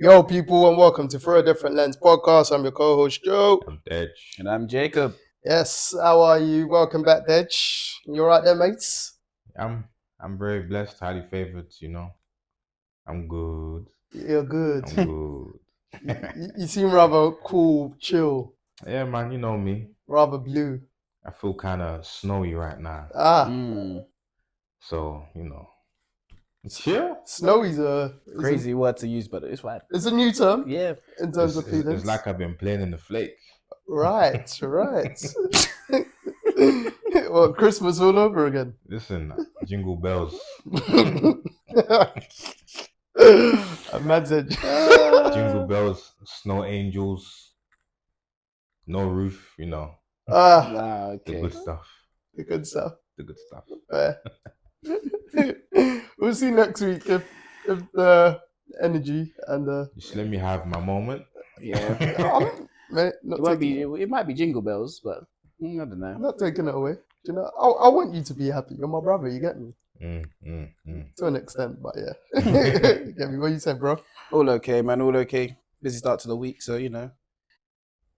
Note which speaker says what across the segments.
Speaker 1: Yo, people, and welcome to For a Different Lens podcast. I'm your co-host, Joe.
Speaker 2: I'm Deji.
Speaker 3: And I'm Jacob.
Speaker 1: Yes, how are you? Welcome back, Deji. You all right there, mates?
Speaker 2: I'm very blessed, highly favored, I'm good.
Speaker 1: You're good.
Speaker 2: I'm good.
Speaker 1: You seem rather cool, chill,
Speaker 2: Yeah, man, you know me.
Speaker 1: rather blue.
Speaker 2: I feel kind of snowy right now.
Speaker 1: So,
Speaker 2: So, chill.
Speaker 1: snowy's
Speaker 3: Crazy word to use, but it's fine.
Speaker 1: It's a new term
Speaker 3: Yeah.
Speaker 1: in terms of feelings.
Speaker 2: It's like I've been playing in the flake.
Speaker 1: Right. Well, Christmas all over again.
Speaker 2: Listen, jingle bells.
Speaker 1: Imagine.
Speaker 2: Jingle bells, snow angels, no roof,
Speaker 1: Ah,
Speaker 2: the
Speaker 3: Okay.
Speaker 2: good stuff.
Speaker 1: the good stuff.
Speaker 2: The good stuff.
Speaker 1: We'll see next week if the energy and the
Speaker 2: Just let me have my moment.
Speaker 3: Yeah.
Speaker 1: mate, not
Speaker 3: It might be jingle bells, but I don't know.
Speaker 1: I'm not taking it away. Do you know? I want you to be happy. You're my brother. You get me to an extent, but yeah. You get me? What you said, bro?
Speaker 3: All okay, man. All okay. Busy start to the week, so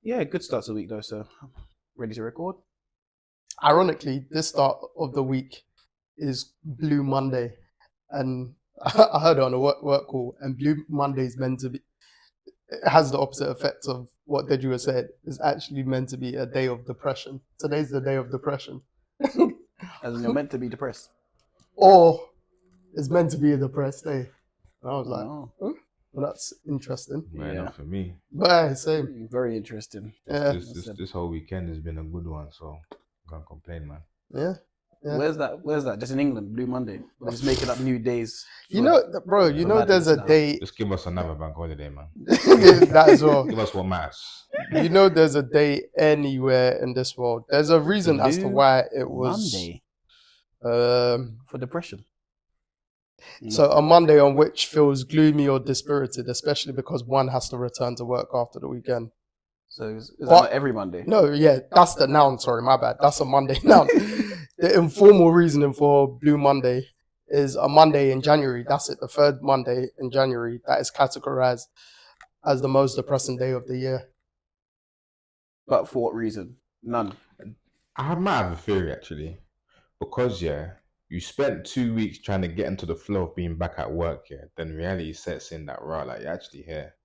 Speaker 3: yeah, good start to the week though. So ready to record.
Speaker 1: Ironically, this start of the week is Blue Monday, and I heard it on a work call. And Blue Monday is meant to be. It has the opposite effect of what Deji was said. It's actually meant to be a day of depression. Today's the day of depression.
Speaker 3: As in you're meant to be depressed.
Speaker 1: Or it's meant to be a depressed day. And I was like,
Speaker 3: Oh,
Speaker 1: well, that's interesting.
Speaker 2: Man,
Speaker 3: Yeah.
Speaker 2: not for me.
Speaker 1: But same.
Speaker 3: very interesting.
Speaker 1: Yeah.
Speaker 2: This whole weekend has been a good one, so I can't complain, man.
Speaker 1: Yeah. Yeah.
Speaker 3: Where's that? Just in England, Blue Monday. We're just making up new days.
Speaker 1: You know, bro, you know there's a
Speaker 3: madness now.
Speaker 1: day
Speaker 2: Just give us another bank holiday, man.
Speaker 1: that as well.
Speaker 2: Give us what matters.
Speaker 1: You know there's a day anywhere in this world. There's a reason as to
Speaker 3: Blue
Speaker 1: why it was
Speaker 3: Monday
Speaker 1: for
Speaker 3: depression.
Speaker 1: so a Monday on which feels gloomy or dispirited, especially because one has to return to work after the weekend.
Speaker 3: So is that
Speaker 1: But-
Speaker 3: not every Monday?
Speaker 1: No, yeah, that's the noun. Sorry, my bad. That's a Monday noun. The informal reasoning for Blue Monday is a Monday in January. That's it, the third Monday in January that is categorized as the most depressing day of the year.
Speaker 3: But for what reason? None.
Speaker 2: I might have a theory actually, because you spent 2 weeks trying to get into the flow of being back at work, then reality sets in that you're actually here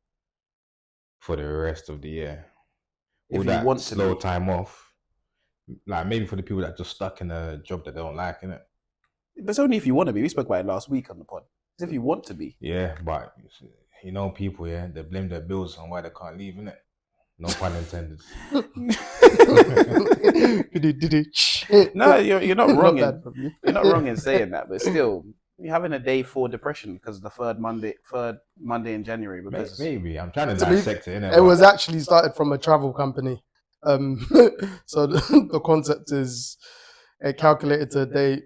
Speaker 2: for the rest of the year.
Speaker 3: If
Speaker 2: All
Speaker 3: you
Speaker 2: that
Speaker 3: want to
Speaker 2: slow
Speaker 3: be.
Speaker 2: time off, like maybe for the people that are just stuck in a job that they don't like, innit?
Speaker 3: But it's only if you want to be. We spoke about it last week on the pod. It's if you want to be.
Speaker 2: Yeah, but people, they blame their bills on why they can't leave, innit? No pun intended.
Speaker 3: No, you're not wrong.
Speaker 1: Not bad from you.
Speaker 3: You're not wrong in saying that, but still, you're having a day for depression because of the third Monday in January. Because
Speaker 2: Maybe I'm trying to
Speaker 1: To me,
Speaker 2: dissect it, innit?
Speaker 1: It was actually started from a travel company. So the concept is it calculated a day.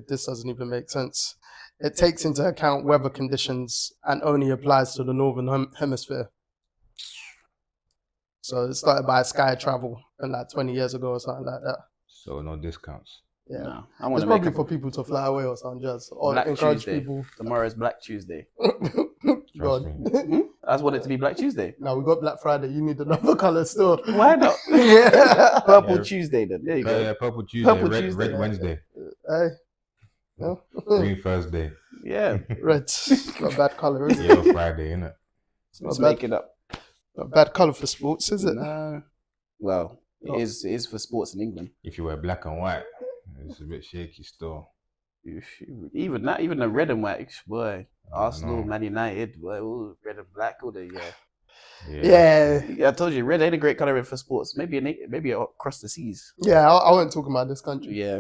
Speaker 1: This doesn't even make sense. It takes into account weather conditions and only applies to the northern hemisphere. So it started by Sky Travel and like 20 years ago or something like that.
Speaker 2: So no discounts.
Speaker 1: Yeah,
Speaker 3: no, I
Speaker 1: it's
Speaker 3: want to
Speaker 1: probably
Speaker 3: make
Speaker 1: for people to fly away or something, just or
Speaker 3: Black
Speaker 1: encourage
Speaker 3: Tuesday.
Speaker 1: people.
Speaker 3: Tomorrow's Black Tuesday.
Speaker 2: Trust me.
Speaker 3: I just want it to be Black Tuesday.
Speaker 1: Now we got Black Friday. You need another color still.
Speaker 3: Why not?
Speaker 1: Yeah.
Speaker 3: Purple
Speaker 2: Yeah.
Speaker 3: Tuesday then. There you go.
Speaker 2: Yeah, Purple Tuesday,
Speaker 3: Purple
Speaker 2: red,
Speaker 3: Tuesday.
Speaker 2: red Wednesday,
Speaker 1: Hey. No?
Speaker 2: Green Thursday,
Speaker 3: Yeah.
Speaker 1: Red. Not a bad color, is it?
Speaker 2: Yellow Friday, innit?
Speaker 1: Not
Speaker 3: Let's
Speaker 1: bad.
Speaker 3: make it up.
Speaker 1: Not a bad color for sports, is it?
Speaker 3: No. Well,
Speaker 1: Oh.
Speaker 3: it is for sports in England.
Speaker 2: If you wear black and white, it's a bit shaky still.
Speaker 3: Even the red and white, boy. Arsenal,
Speaker 2: No.
Speaker 3: Man United, boy, ooh, red and black, all the
Speaker 1: Yeah.
Speaker 3: Yeah, I told you, red ain't a great color for sports. Maybe across the seas.
Speaker 1: Yeah, I wasn't talking about this country.
Speaker 3: Yeah.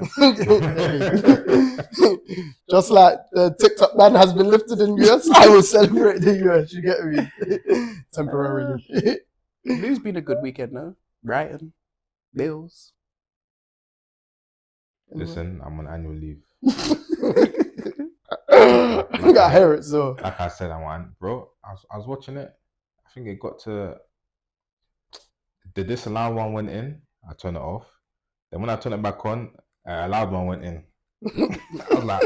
Speaker 1: Just like the TikTok ban has been lifted in US, I will celebrate the US, you get me? Temporarily.
Speaker 3: Blue's been a good weekend, though. Brighton, Bills.
Speaker 2: Listen, I'm on annual leave.
Speaker 1: I got hear it, so.
Speaker 2: Like I said, bro. I was watching it. I think it got to the disallowed one went in. I turned it off. Then when I turned it back on, allowed one went in. I was like,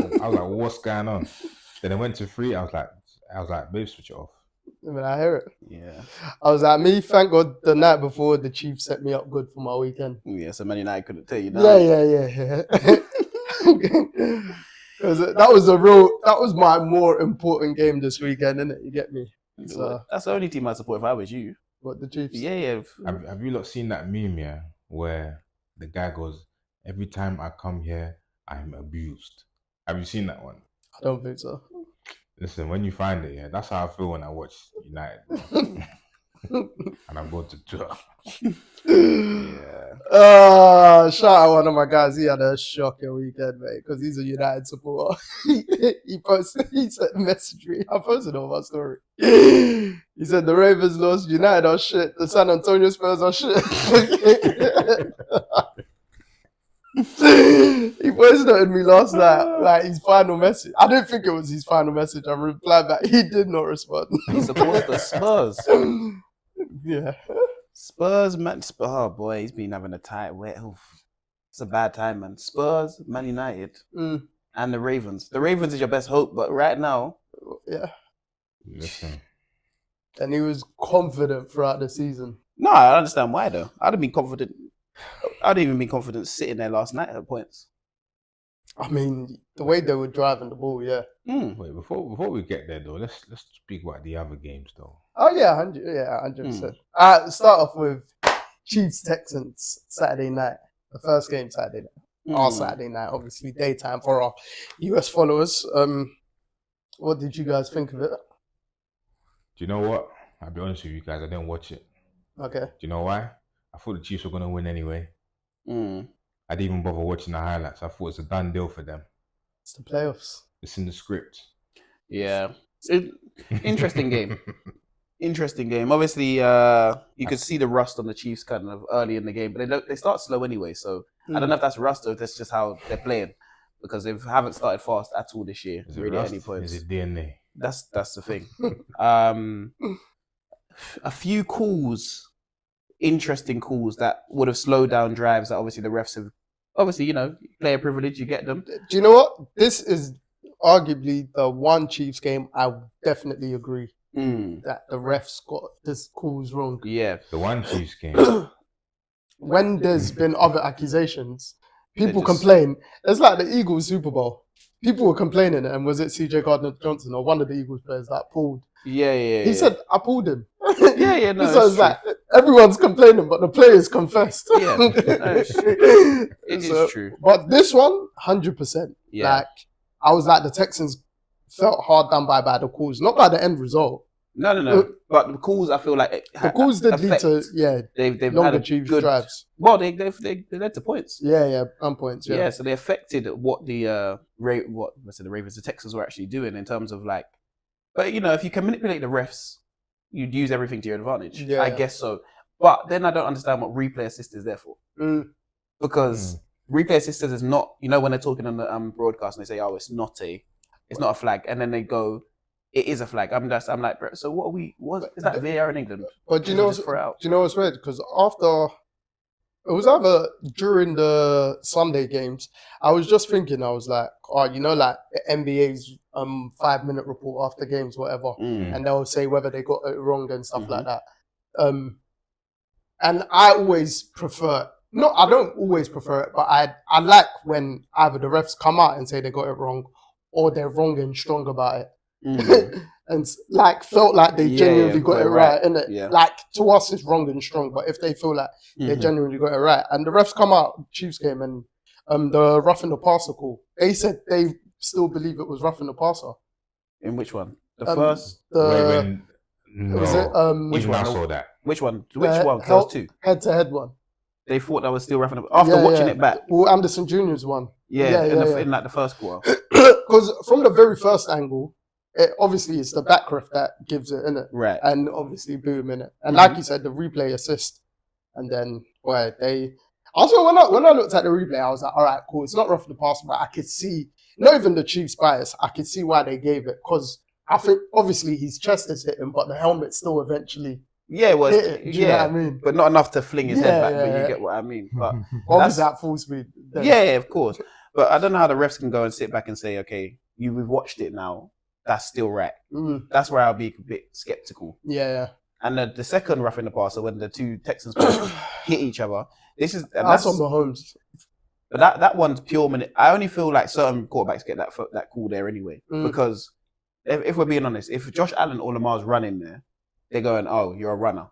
Speaker 2: what's going on? Then it went to 3. I was like, babe, switch it off.
Speaker 1: When I hear it,
Speaker 3: Yeah.
Speaker 1: I was like, me, thank God the night before the Chiefs set me up good for my weekend.
Speaker 3: Yeah, so Man United couldn't tell you
Speaker 1: Yeah. Because that was my more important game this weekend, innit? You get me? So,
Speaker 3: that's the only team I support if I was you.
Speaker 1: what, the Chiefs?
Speaker 3: Yeah.
Speaker 2: Have you lot seen that meme, yeah, where the guy goes, every time I come here, I'm abused. Have you seen that one?
Speaker 1: I don't think so.
Speaker 2: Listen, when you find it, yeah, that's how I feel when I watch United. And I go to tour.
Speaker 3: Yeah.
Speaker 1: Shout out one of my guys. He had a shocking weekend, mate, because he's a United supporter. He sent a message me. I posted it on my story. He said the Ravens lost, United are shit, the San Antonio Spurs are shit. He voice noted me last night, like his final message. I didn't think it was his final message. I replied back. He did not respond.
Speaker 3: He supports the Spurs.
Speaker 1: Yeah.
Speaker 3: Spurs, man. Oh boy, he's been having a tight wet. It's a bad time, man. Spurs, Man United, and the Ravens. The Ravens is your best hope, but right now,
Speaker 1: Yeah.
Speaker 2: Listen.
Speaker 1: And he was confident throughout the season.
Speaker 3: no, I understand why though. I'd have been confident. I'd even been confident sitting there last night at points.
Speaker 1: I mean, the way they were driving the ball, yeah.
Speaker 2: Wait, before we get there though, let's speak about the other games though.
Speaker 1: Oh yeah, 100%. Start off with Chiefs Texans Saturday night. The first game Saturday night. Our Saturday night, obviously daytime for our US followers. What did you guys think of it?
Speaker 2: Do you know what? I'll be honest with you guys, I didn't watch it.
Speaker 1: Okay.
Speaker 2: Do you know why? I thought the Chiefs were gonna win anyway. I didn't even bother watching the highlights. I thought it's a done deal for them.
Speaker 1: It's the playoffs.
Speaker 2: It's in the script.
Speaker 3: Yeah. Interesting game. Interesting game. Obviously, you could see the rust on the Chiefs kind of early in the game, but they start slow anyway. So I don't know if that's rust or if that's just how they're playing, because they haven't started fast at all this year.
Speaker 2: Is it
Speaker 3: really,
Speaker 2: rust?
Speaker 3: any points?
Speaker 2: Is it DNA?
Speaker 3: That's the thing. A few calls, interesting calls that would have slowed down drives that obviously the refs have. Obviously, player privilege, you get them.
Speaker 1: Do you know what? This is arguably the one Chiefs game I definitely agree that the refs got this calls wrong.
Speaker 3: Yeah.
Speaker 2: The one Chiefs game.
Speaker 1: When there's been other accusations, people
Speaker 3: just-
Speaker 1: complain. It's like the Eagles Super Bowl. People were complaining, and was it CJ Gardner-Johnson or one of the Eagles players that pulled?
Speaker 3: Yeah.
Speaker 1: He said, I pulled him.
Speaker 3: Yeah, no,
Speaker 1: So it's like, everyone's complaining, but the players confessed.
Speaker 3: Yeah, no, it's true. It is true.
Speaker 1: But this one, 100%.
Speaker 3: Yeah.
Speaker 1: Like, I was like, the Texans felt hard done by the calls, not by the end result.
Speaker 3: No. But the calls, I feel like
Speaker 1: The calls did lead to,
Speaker 3: they've had
Speaker 1: longer
Speaker 3: a
Speaker 1: Chiefs
Speaker 3: good
Speaker 1: drives.
Speaker 3: Well, they led to points.
Speaker 1: Yeah, on points.
Speaker 3: Yeah, so they affected what the Ravens, the Texans were actually doing in terms of like. But if you can manipulate the refs, you'd use everything to your advantage.
Speaker 1: Yeah.
Speaker 3: I guess so. But then I don't understand what replay assist is there for. Because replay assist is not, when they're talking on the broadcast and they say, "Oh, it's not a flag," and then they go, "It is a flag." I'm like, bro, so what is that VAR in England?
Speaker 1: But do you know what's weird? Because after it was either during the Sunday games, I was just thinking, I was like, like the NBA's 5-minute report after games, whatever, and they'll say whether they got it wrong and stuff like that. And I always prefer. No, I don't always prefer it, but I like when either the refs come out and say they got it wrong, or they're wrong and strong about it. And felt like they genuinely got it right, innit?
Speaker 3: Yeah.
Speaker 1: Like, to us it's wrong and strong, but if they feel like they genuinely got it right, and the refs come out Chiefs game and the roughing the passer call, they said they still believe it was roughing the passer.
Speaker 3: In which one? The first?
Speaker 2: No.
Speaker 1: Was it
Speaker 3: Which one?
Speaker 2: I saw that.
Speaker 3: Which one? Which one? There was two.
Speaker 1: Head-to-head one.
Speaker 3: They thought that was still roughing up after watching it back.
Speaker 1: Well, Anderson Jr.'s one.
Speaker 3: In like the first quarter.
Speaker 1: Because from the very first angle, obviously it's the back ref that gives it, innit?
Speaker 3: Right.
Speaker 1: And obviously boom, innit? And like you said, the replay assist. And then also when I looked at the replay, I was like, all right, cool. It's not rough the pass, but I could see, not even the Chiefs bias, I could see why they gave it. Because I think obviously his chest is hitting, but the helmet still eventually
Speaker 3: hit it.
Speaker 1: Do you know what I mean?
Speaker 3: But not enough to fling his head back, but you get what I mean. But
Speaker 1: obviously at full speed.
Speaker 3: Yeah, of course. But I don't know how the refs can go and sit back and say, okay, we've watched it now. that's still right.
Speaker 1: Mm.
Speaker 3: That's where I'll be a bit skeptical.
Speaker 1: Yeah.
Speaker 3: And the second roughing the passer, when the two Texans players hit each other,
Speaker 1: That's on Mahomes.
Speaker 3: But that one's pure minute. I only feel like certain quarterbacks get that call there anyway. Because if we're being honest, if Josh Allen or Lamar's running there, they're going, "Oh, you're a runner."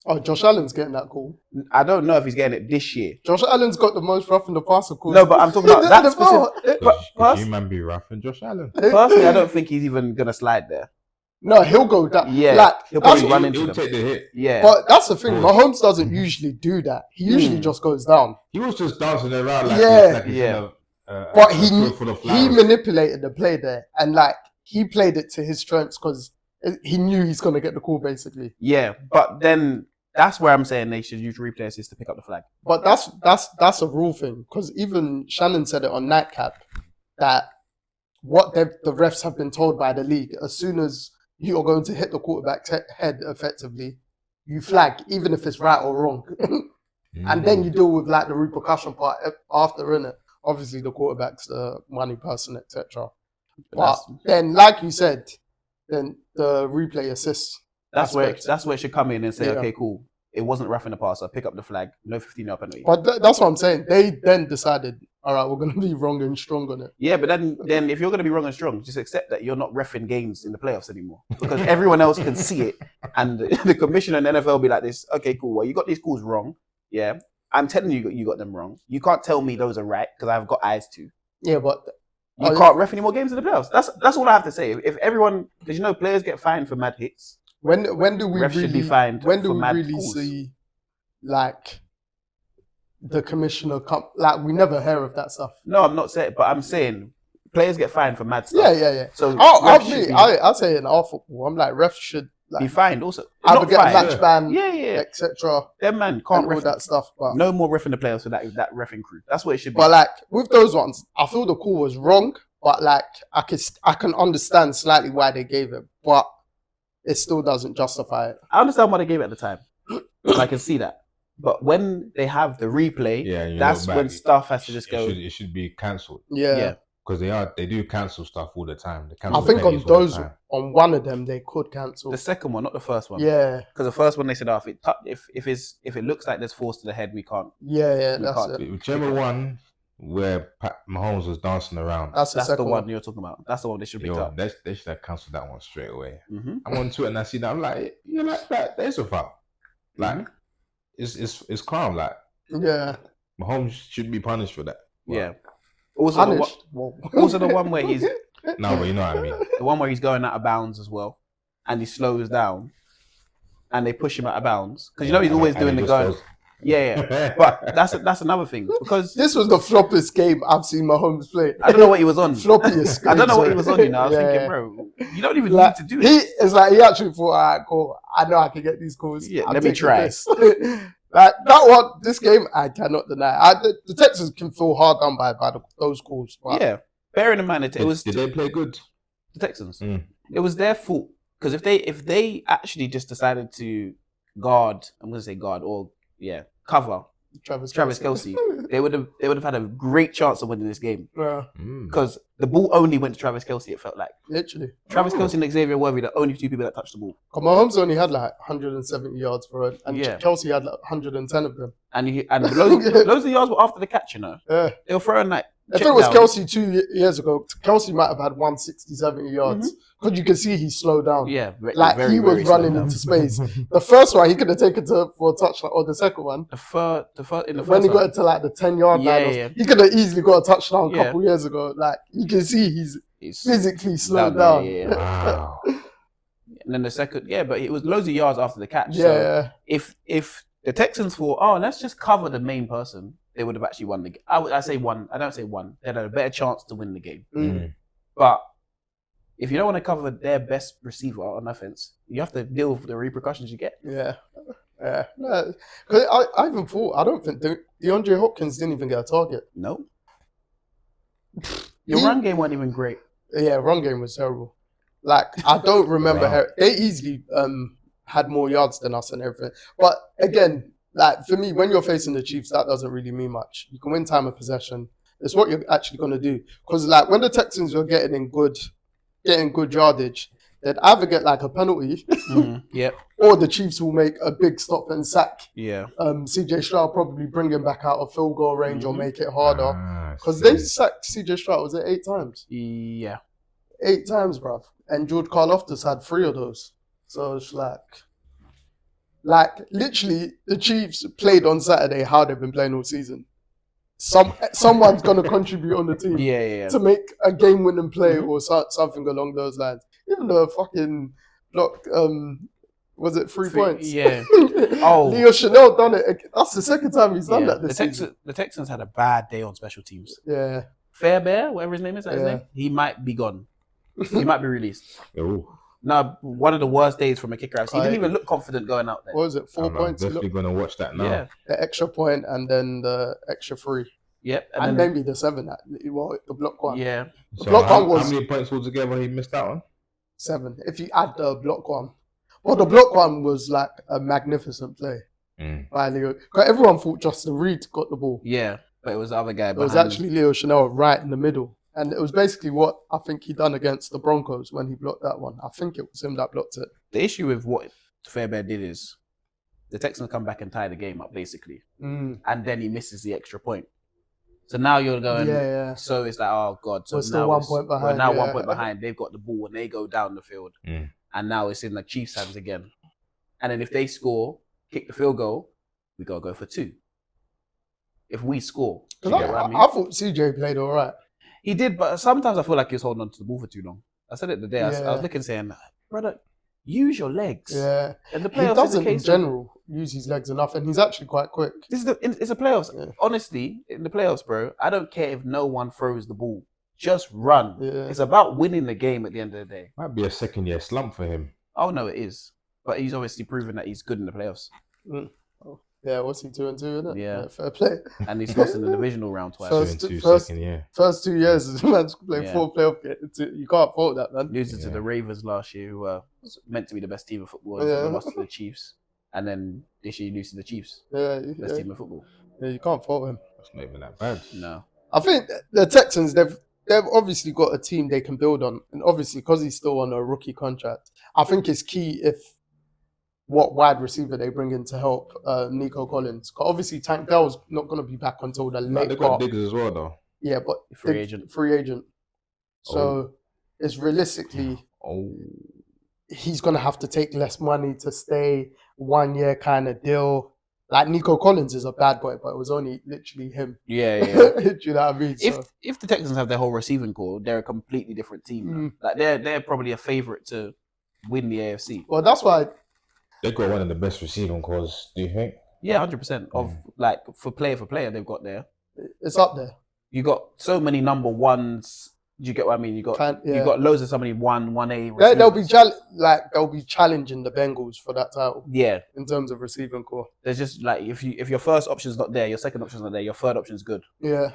Speaker 1: Oh, Josh Allen's getting that call.
Speaker 3: I don't know if he's getting it this year.
Speaker 1: Josh Allen's got the most roughing the passer calls.
Speaker 3: No, but I'm talking about that specific.
Speaker 2: Could you man be roughing Josh Allen?
Speaker 3: Personally, I don't think he's even gonna slide there.
Speaker 1: No, he'll go down.
Speaker 3: Yeah,
Speaker 1: like,
Speaker 3: he'll probably run into
Speaker 2: He'll
Speaker 3: them.
Speaker 2: take the hit.
Speaker 3: Yeah,
Speaker 1: but that's the thing. Mahomes doesn't usually do that. He usually just goes down.
Speaker 2: He was just dancing around like
Speaker 1: But he manipulated the play there, and like he played it to his strengths because he knew he's gonna get the call basically.
Speaker 3: Yeah, but then that's where I'm saying they should use replay assist to pick up the flag.
Speaker 1: But that's a rule thing because even Shannon said it on Nightcap that what the refs have been told by the league, as soon as you're going to hit the quarterback's head effectively, you flag, even if it's right or wrong. And then you deal with like the repercussion part after, innit? Obviously the quarterback's the money person, etc. But then, like you said, then the replay assist.
Speaker 3: That's where it should come in and say, okay, cool. It wasn't roughing the passer. Pick up the flag. No 15-yard penalty.
Speaker 1: But that's what I'm saying. They then decided, all right, we're going to be wrong and strong on it.
Speaker 3: Yeah, but then if you're going to be wrong and strong, just accept that you're not reffing games in the playoffs anymore because everyone else can see it, and the commissioner and the NFL will be like this. Okay, cool. Well, you got these calls wrong. Yeah, I'm telling you, you got them wrong. You can't tell me those are right because I've got eyes too.
Speaker 1: Yeah, but
Speaker 3: you can't ref any more games in the playoffs. That's all I have to say. If everyone, because players get fined for mad hits.
Speaker 1: When do we
Speaker 3: refs
Speaker 1: really
Speaker 3: should be fined?
Speaker 1: When do
Speaker 3: for
Speaker 1: we
Speaker 3: mad
Speaker 1: really
Speaker 3: calls.
Speaker 1: see like the commissioner come? Like we never hear of that stuff.
Speaker 3: No, I'm not saying, but I'm saying players get fined for mad stuff.
Speaker 1: Yeah.
Speaker 3: So
Speaker 1: I'll say in our football, I'm like refs should
Speaker 3: be fined also.
Speaker 1: Either get a match ban, etc.
Speaker 3: Them man can't
Speaker 1: ref that stuff. But
Speaker 3: no more ref in the playoffs for that reffing crew. That's what it should be.
Speaker 1: But like with those ones, I feel the call was wrong. But like I can understand slightly why they gave it, but it still doesn't justify it.
Speaker 3: I understand why they gave it at the time. I can see that. But when they have the replay, that's when stuff has to just go.
Speaker 2: It should be cancelled.
Speaker 1: Yeah.
Speaker 2: Because they do cancel stuff all the time.
Speaker 1: I think on one of them they could cancel.
Speaker 3: The second one, not the first one.
Speaker 1: Yeah.
Speaker 3: Because the first one they said, if it looks like there's force to the head, we can't.
Speaker 1: Yeah, that's it.
Speaker 2: Whichever one where Mahomes was dancing around.
Speaker 1: That's
Speaker 3: the one you're talking about. That's the one they should pick up.
Speaker 2: They should have cancelled that one straight away.
Speaker 3: Mm-hmm.
Speaker 2: I'm on Twitter and I see that. I'm like, you're like that. There's a foul. Like, it's calm. Like, Mahomes should be punished for that.
Speaker 3: Well, yeah. Also the one where he's
Speaker 2: no, but you know what I mean.
Speaker 3: The one where he's going out of bounds as well, and he slows down, and they push him out of bounds because he's always doing the going. Yeah. But that's another thing because
Speaker 1: this was the floppiest game I've seen Mahomes play.
Speaker 3: I don't know what he was on.
Speaker 1: Floppiest.
Speaker 3: I don't know what he was on. I was thinking, bro, you don't even need to do it.
Speaker 1: It's like he actually thought, all right, cool. I know I can get these calls.
Speaker 3: Yeah, let me try.
Speaker 1: Like that one, this game, I cannot deny. The Texans can feel hard done by those calls. But
Speaker 3: yeah, bearing in mind it was.
Speaker 2: Did they play good?
Speaker 3: The Texans. It was their fault because if they actually just decided to guard, I'm going to say guard or cover Travis Kelce, they would have had a great chance of winning this game.
Speaker 1: Yeah.
Speaker 3: Because the ball only went to Travis Kelce. It felt like
Speaker 1: literally
Speaker 3: Travis Kelce and Xavier Worthy, the only two people that touched the ball.
Speaker 1: Mahomes only had like 170 yards for it, and Kelce had like 110 of them.
Speaker 3: And loads of the yards were after the catch.
Speaker 1: Yeah.
Speaker 3: They were throwing like.
Speaker 1: If it was Kelce 2 years ago, Kelce might have had 160, 70 yards. Because you can see he slowed down.
Speaker 3: Yeah.
Speaker 1: He was running into space. The first one, he could have taken for a touchdown. Or the second one. When he got into like the 10-yard line, he could have easily got a touchdown a couple years ago. Like, you can see he's physically slowed down.
Speaker 2: Wow.
Speaker 3: And then the second, but it was loads of yards after the catch.
Speaker 1: Yeah.
Speaker 3: So if the Texans thought, let's just cover the main person, they would have actually won the game. I say one. I don't say one. They had a better chance to win the game. But if you don't want to cover their best receiver on offense, you have to deal with the repercussions you get.
Speaker 1: Yeah. No, because I even thought, I don't think DeAndre Hopkins didn't even get a target.
Speaker 3: No. Your run game wasn't even great.
Speaker 1: Yeah, run game was terrible. Like, I don't remember. They easily had more yards than us and everything. But again, like for me, when you're facing the Chiefs, that doesn't really mean much. You can win time of possession. It's what you're actually going to do. Because like when the Texans were getting in good getting good yardage, they'd either get like a penalty
Speaker 3: Yep.
Speaker 1: or the Chiefs will make a big stop and sack.
Speaker 3: Yeah.
Speaker 1: CJ Stroud probably bring him back out of field goal range or make it harder.
Speaker 2: Ah,
Speaker 1: Because
Speaker 2: see.
Speaker 1: they sacked CJ Stroud, was it 8 times?
Speaker 3: Yeah.
Speaker 1: 8 times, bruv. And George Karlaftis had 3 of those. So it's like literally the Chiefs played on Saturday how they've been playing all season. Someone's going to contribute on the team
Speaker 3: Yeah.
Speaker 1: to make a game-winning play or something along those lines. Even though fucking blocked, was it 3 points?
Speaker 3: Yeah. Oh.
Speaker 1: Leo Chanel done it. That's the second time he's done that this season.
Speaker 3: The Texans had a bad day on special teams.
Speaker 1: Yeah.
Speaker 3: Fairbear, whatever his name is, his name? He might be gone. He might be released.
Speaker 2: Ooh.
Speaker 3: No, one of the worst days from a kicker I've seen. He didn't even look confident going out there.
Speaker 1: What was it? 4
Speaker 2: I'm
Speaker 1: points?
Speaker 2: definitely going to watch that now.
Speaker 3: Yeah.
Speaker 1: The extra point and then the extra 3.
Speaker 3: Yep.
Speaker 1: And maybe the 7. The block one.
Speaker 3: Yeah.
Speaker 1: The
Speaker 2: So
Speaker 1: block
Speaker 2: how,
Speaker 1: one was
Speaker 2: how many points altogether he missed out on?
Speaker 1: 7. If you add the block one. Well, the block one was like a magnificent play by Leo. Because everyone thought Justin Reed got the ball.
Speaker 3: Yeah. But it was the other guy
Speaker 1: It was actually Leo Chanel right in the middle. And it was basically what I think he done against the Broncos when he blocked that one. I think it was him that blocked it.
Speaker 3: The issue with what Fairbear did is the Texans come back and tie the game up, basically. And then he misses the extra point. So now you're going, so it's like, oh, God. So
Speaker 1: we're still 1 point behind.
Speaker 3: We're now 1 point behind. They've got the ball and they go down the field. And now it's in the Chiefs' hands again. And then if they score, kick the field goal, we got to go for 2. If we score.
Speaker 1: I thought CJ played all right.
Speaker 3: He did, but sometimes I feel like he was holding on to the ball for too long. I said it the day. I was looking saying, brother, use your legs.
Speaker 1: Yeah.
Speaker 3: And the
Speaker 1: He
Speaker 3: playoffs
Speaker 1: doesn't in general use his legs enough, and he's actually quite quick.
Speaker 3: It's a playoffs. Yeah. Honestly, in the playoffs, bro, I don't care if no one throws the ball. Just run. Yeah. It's about winning the game at the end of the day.
Speaker 2: Might be a second-year slump for him.
Speaker 3: Oh, no, it is. But he's obviously proven that he's good in the playoffs.
Speaker 1: Oh. Yeah, what's he 2-2, isn't it?
Speaker 3: Yeah.
Speaker 1: Fair play.
Speaker 3: And he's lost in the divisional round twice.
Speaker 2: First
Speaker 1: 2 years, man's playing 4 playoff games. You can't fault that, man.
Speaker 3: Losing to the Ravens last year, who were meant to be the best team of football, and lost to the Chiefs. And then this year you lose to the Chiefs. Best team of football.
Speaker 1: Yeah, you can't fault him.
Speaker 2: That's not even that bad.
Speaker 3: No.
Speaker 1: I think the Texans, they've obviously got a team they can build on. And obviously, because he's still on a rookie contract, I think it's key what wide receiver they bring in to help Nico Collins. Because obviously, Tank Dell's not going to be back until the late
Speaker 2: They've got Diggs as well, though.
Speaker 1: Yeah, but
Speaker 3: free agent.
Speaker 1: So it's realistically, he's going to have to take less money to stay 1 year kind of deal. Like Nico Collins is a bad boy, but it was only literally him.
Speaker 3: Yeah.
Speaker 1: Do you know what I mean?
Speaker 3: If the Texans have their whole receiving core, they're a completely different team. Like they're probably a favorite to win the AFC.
Speaker 1: Well, that's why
Speaker 2: they've got one of the best receiving cores. Do you think?
Speaker 3: Yeah, 100%. Of like for player, they've got there.
Speaker 1: It's up there.
Speaker 3: You got so many number ones. Do you get what I mean? You got loads of somebody 1A.
Speaker 1: They'll be challenging the Bengals for that title.
Speaker 3: Yeah,
Speaker 1: in terms of receiving core,
Speaker 3: there's just like if your first option's not there, your second option's not there, your third option's good.
Speaker 1: Yeah,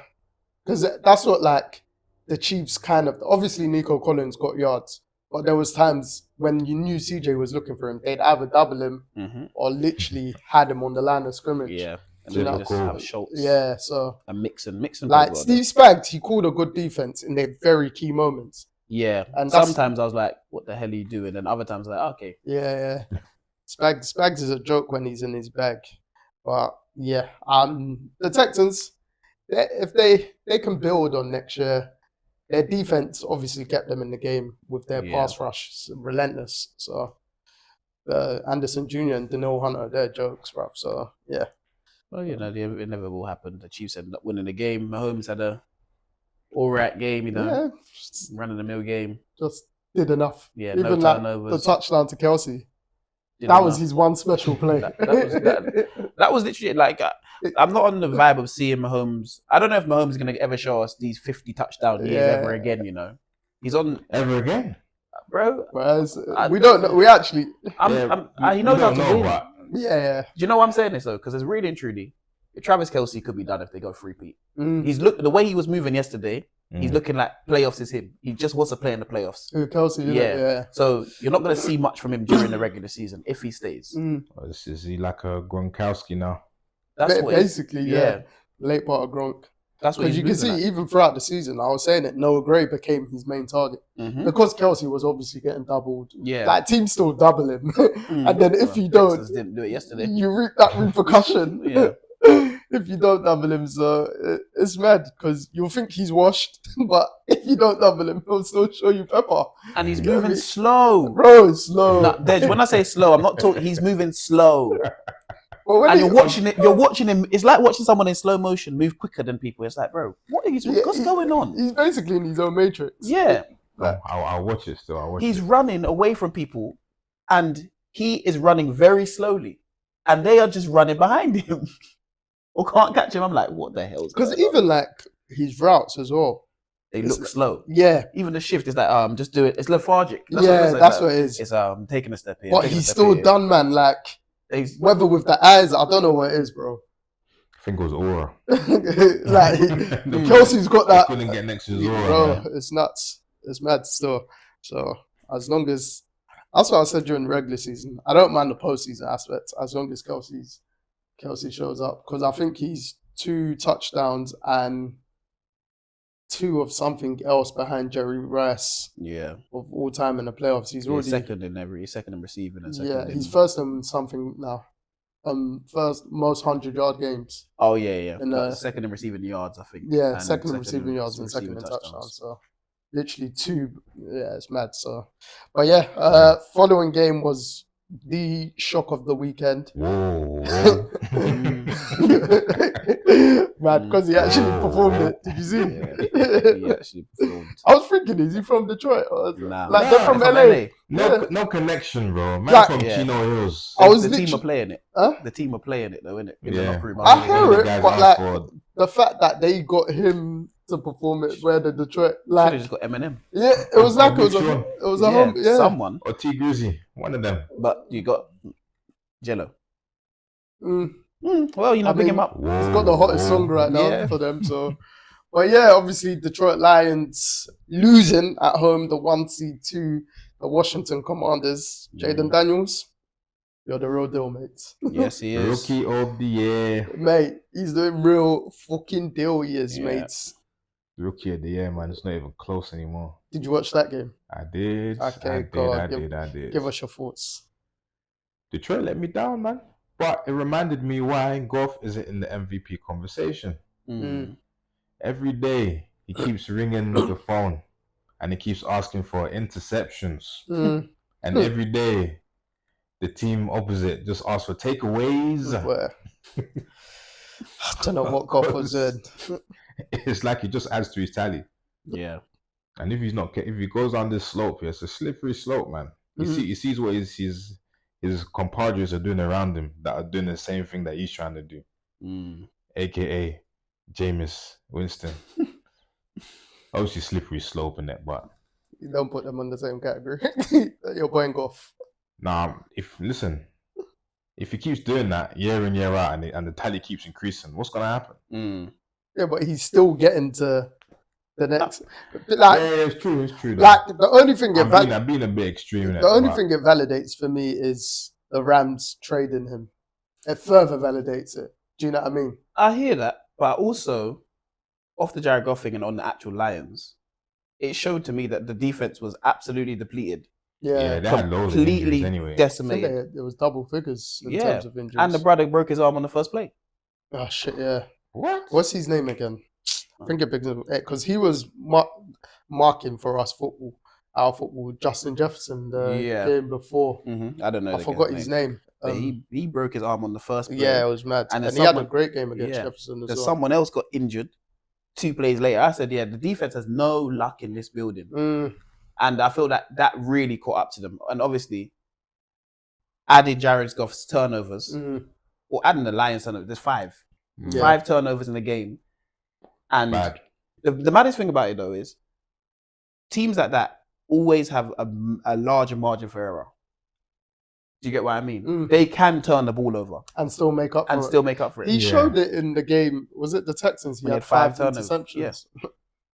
Speaker 1: because that's what the Chiefs kind of. Obviously, Nico Collins got yards, but there was times when you knew CJ was looking for him, they'd either double him or literally had him on the line of scrimmage.
Speaker 3: Yeah. And then just have Schultz.
Speaker 1: Yeah, so
Speaker 3: and Mixon.
Speaker 1: Like Steve Spags, he called a good defense in their very key moments.
Speaker 3: Yeah, and sometimes I was like, "What the hell are you doing?" And other times, like, "Okay."
Speaker 1: Yeah. Spags is a joke when he's in his bag, but yeah, the Texans, if they can build on next year, their defense obviously kept them in the game with their pass rush, relentless. So Anderson Jr. and Daniil Hunter, they're jokes, bro. So yeah.
Speaker 3: Well, the inevitable happened. The Chiefs ended up winning the game. Mahomes had a all-right game, run-of-the-mill game.
Speaker 1: Just did enough.
Speaker 3: Yeah,
Speaker 1: even
Speaker 3: no turnovers.
Speaker 1: The touchdown to Kelsey. That was his one special play.
Speaker 3: that was literally like, I'm not on the vibe of seeing Mahomes. I don't know if Mahomes is going to ever show us these 50 touchdown years ever again, He's on...
Speaker 2: Ever again?
Speaker 3: Bro.
Speaker 1: We don't know. We actually...
Speaker 3: he knows how to win.
Speaker 1: Yeah.
Speaker 3: Do you know why I'm saying this though? Because it's really and truly, Travis Kelsey could be done if they go 3-peat. He's the way he was moving yesterday. He's looking like playoffs is him. He just wants to play in the playoffs.
Speaker 1: Kelsey, yeah.
Speaker 3: So you're not going to see much from him during the regular season if he stays.
Speaker 2: Is he like a Gronkowski now?
Speaker 3: That's
Speaker 1: basically, yeah. Late part of Gronk.
Speaker 3: That's what
Speaker 1: Because
Speaker 3: he's
Speaker 1: you can see,
Speaker 3: moving
Speaker 1: even throughout the season, I was saying it, Noah Gray became his main target.
Speaker 3: at. Mhm.
Speaker 1: Because Kelsey was obviously getting doubled.
Speaker 3: Yeah.
Speaker 1: Like, teams still double him.
Speaker 3: Mm.
Speaker 1: And then if
Speaker 3: Well,
Speaker 1: you don't,
Speaker 3: Texans didn't do it yesterday.
Speaker 1: you reap that repercussion.
Speaker 3: Yeah.
Speaker 1: If you don't double him, so it's mad because you'll think he's washed, but if you don't double him, he'll still show you pepper.
Speaker 3: And he's
Speaker 1: You know what I
Speaker 3: moving
Speaker 1: mean?
Speaker 3: slow.
Speaker 1: Bro, it's slow.
Speaker 3: Nah, Dej, when I say slow, I'm not talking. He's moving slow,
Speaker 1: But when
Speaker 3: and
Speaker 1: he-
Speaker 3: you're watching it. You're watching him. It's like watching someone in slow motion move quicker than people. It's like, bro, what's going on?
Speaker 1: He's basically in his own matrix.
Speaker 3: Yeah,
Speaker 2: I'll watch it still. I'll watch
Speaker 3: he's
Speaker 2: it.
Speaker 3: running away from people, and he is running very slowly, and they are just running behind him or can't catch him. I'm like, what the hell?
Speaker 1: Because even like his routes as well.
Speaker 3: they
Speaker 1: it's
Speaker 3: look
Speaker 1: like-
Speaker 3: slow.
Speaker 1: Yeah.
Speaker 3: Even the shift is like, just do it. It's lethargic.
Speaker 1: Yeah,
Speaker 3: what
Speaker 1: that's
Speaker 3: like,
Speaker 1: what it is.
Speaker 3: It's taking a step here.
Speaker 1: But
Speaker 3: taking a
Speaker 1: he's
Speaker 3: step
Speaker 1: still
Speaker 3: here.
Speaker 1: done, man. Like,
Speaker 3: He's-
Speaker 1: whether with the eyes, I don't know what it is, bro.
Speaker 2: I think it was aura.
Speaker 1: Like,
Speaker 2: The
Speaker 1: Kelsey's got
Speaker 2: I
Speaker 1: that.
Speaker 2: couldn't get next to his aura.
Speaker 1: Bro,
Speaker 2: man.
Speaker 1: it's nuts. It's mad still. So, as long as. That's what I said during the regular season. I don't mind the postseason aspect as long as Kelsey shows up. Because I think he's 2 touchdowns and 2 of something else behind Jerry Rice
Speaker 3: Yeah.
Speaker 1: of all time in the playoffs. He's
Speaker 3: He's
Speaker 1: already
Speaker 3: second in receiving and second
Speaker 1: yeah,
Speaker 3: in...
Speaker 1: he's first in something now. First most 100-yard games.
Speaker 3: Oh yeah.
Speaker 1: And,
Speaker 3: second in receiving yards, I think.
Speaker 1: Yeah,
Speaker 3: And
Speaker 1: second in receiving yards and second in
Speaker 3: receiving
Speaker 1: touchdowns. So literally 2. Yeah, it's mad. So, but yeah, following game was the shock of the weekend.
Speaker 2: Whoa.
Speaker 1: Mad, because he actually performed it. Did you see?
Speaker 3: Yeah, he actually performed.
Speaker 1: I was thinking, is he from Detroit? Or,
Speaker 3: Nah.
Speaker 1: like they're from LA.
Speaker 2: No connection, bro. Man
Speaker 1: Like-
Speaker 2: from
Speaker 3: Yeah.
Speaker 2: Chino Hills.
Speaker 1: I was
Speaker 3: the team
Speaker 1: literally-
Speaker 3: are playing it.
Speaker 1: Huh?
Speaker 3: The team are playing it though, innit? In
Speaker 2: Yeah.
Speaker 3: the locker room.
Speaker 1: I
Speaker 2: One
Speaker 1: hear
Speaker 2: of the
Speaker 1: it,
Speaker 2: guys
Speaker 1: but
Speaker 2: asked
Speaker 1: like
Speaker 2: for-
Speaker 1: the fact that they got him to perform it where the Detroit,
Speaker 3: Should
Speaker 1: like,
Speaker 3: have just got Eminem.
Speaker 1: yeah, it was like it was
Speaker 2: Sure.
Speaker 1: a home, yeah.
Speaker 3: Someone.
Speaker 2: or T Grizzy, one of them.
Speaker 3: But you got Jello.
Speaker 1: Mm.
Speaker 3: Well,
Speaker 1: I
Speaker 3: big
Speaker 1: mean,
Speaker 3: him up.
Speaker 1: He's got the hottest song right now
Speaker 3: Yeah.
Speaker 1: for them. So, but yeah, obviously Detroit Lions losing at home, the 1 seed to the Washington Commanders. Jaden Daniels, you're the real deal, mate.
Speaker 3: Yes, he is.
Speaker 2: Rookie of the year.
Speaker 1: Mate, he's doing real fucking deal. He is,
Speaker 3: Yeah.
Speaker 1: mates.
Speaker 2: Rookie of the year, man. It's not even close anymore.
Speaker 1: Did you watch that game?
Speaker 2: I did.
Speaker 1: Okay,
Speaker 2: I
Speaker 1: go on,
Speaker 2: did.
Speaker 1: Give us your thoughts.
Speaker 2: Detroit let me down, man. But it reminded me why Goff isn't in the MVP conversation.
Speaker 3: Mm.
Speaker 2: Every day he keeps ringing the phone and he keeps asking for interceptions.
Speaker 1: Mm.
Speaker 2: And every day the team opposite just asks for takeaways.
Speaker 1: Where? I don't know what Goff was doing.
Speaker 2: It's like he just adds to his tally.
Speaker 3: Yeah.
Speaker 2: And if he goes down this slope here, it's a slippery slope, man. He sees what his compadres are doing around him that are doing the same thing that he's trying to do. AKA Jameis Winston. Obviously slippery slope in it, but
Speaker 1: You don't put them on the same category. You're going Goff.
Speaker 2: nah, if he keeps doing that year in, year out and the tally keeps increasing, what's gonna happen?
Speaker 1: Yeah, but he's still getting to the next.
Speaker 2: Yeah,
Speaker 1: Like,
Speaker 2: it's true though.
Speaker 1: like the only thing it
Speaker 2: I'm being a bit extreme in it.
Speaker 1: the only
Speaker 2: but
Speaker 1: thing it validates for me is the Rams trading him. It further validates it. Do you know what I mean?
Speaker 3: I hear that, but also off the Jared Goff thing and on the actual Lions, it showed to me that the defense was absolutely depleted,
Speaker 2: yeah,
Speaker 1: Yeah,
Speaker 2: they had loads of
Speaker 3: completely
Speaker 2: injuries anyway.
Speaker 1: I think
Speaker 3: decimated.
Speaker 1: there was double figures in
Speaker 3: Yeah.
Speaker 1: terms of injuries.
Speaker 3: And the brother broke his arm on the first play.
Speaker 1: Oh shit! Yeah.
Speaker 2: What?
Speaker 1: What's his name again? I think it begins because he was marking for us our football. Justin Jefferson, the
Speaker 3: Yeah.
Speaker 1: game before.
Speaker 3: I don't know.
Speaker 1: I forgot his name.
Speaker 3: But he broke his arm on the first play.
Speaker 1: Yeah, it was mad.
Speaker 3: And
Speaker 1: And,
Speaker 3: there's
Speaker 1: he had a
Speaker 3: someone-
Speaker 1: great game against
Speaker 3: yeah,
Speaker 1: Jefferson as
Speaker 3: There's
Speaker 1: well.
Speaker 3: someone else got injured 2 plays later. I said, yeah, the defense has no luck in this building.
Speaker 1: Mm,
Speaker 3: And I feel that really caught up to them. And obviously, adding Jared Goff's turnovers,
Speaker 1: mm,
Speaker 3: or adding the Lions turnovers, there's 5.
Speaker 1: Yeah.
Speaker 3: 5 turnovers in the game. And
Speaker 2: Bad.
Speaker 3: the maddest thing about it, though, is teams like that always have a larger margin for error. Do you get what I mean?
Speaker 1: Mm.
Speaker 3: They can turn the ball over
Speaker 1: and still make up for
Speaker 3: and
Speaker 1: it.
Speaker 3: still make up for it.
Speaker 1: He
Speaker 2: Yeah.
Speaker 1: showed it in the game. Was it the Texans? He
Speaker 3: When he
Speaker 1: had
Speaker 3: had
Speaker 1: 5
Speaker 3: turnovers.
Speaker 1: interceptions.
Speaker 3: Yes.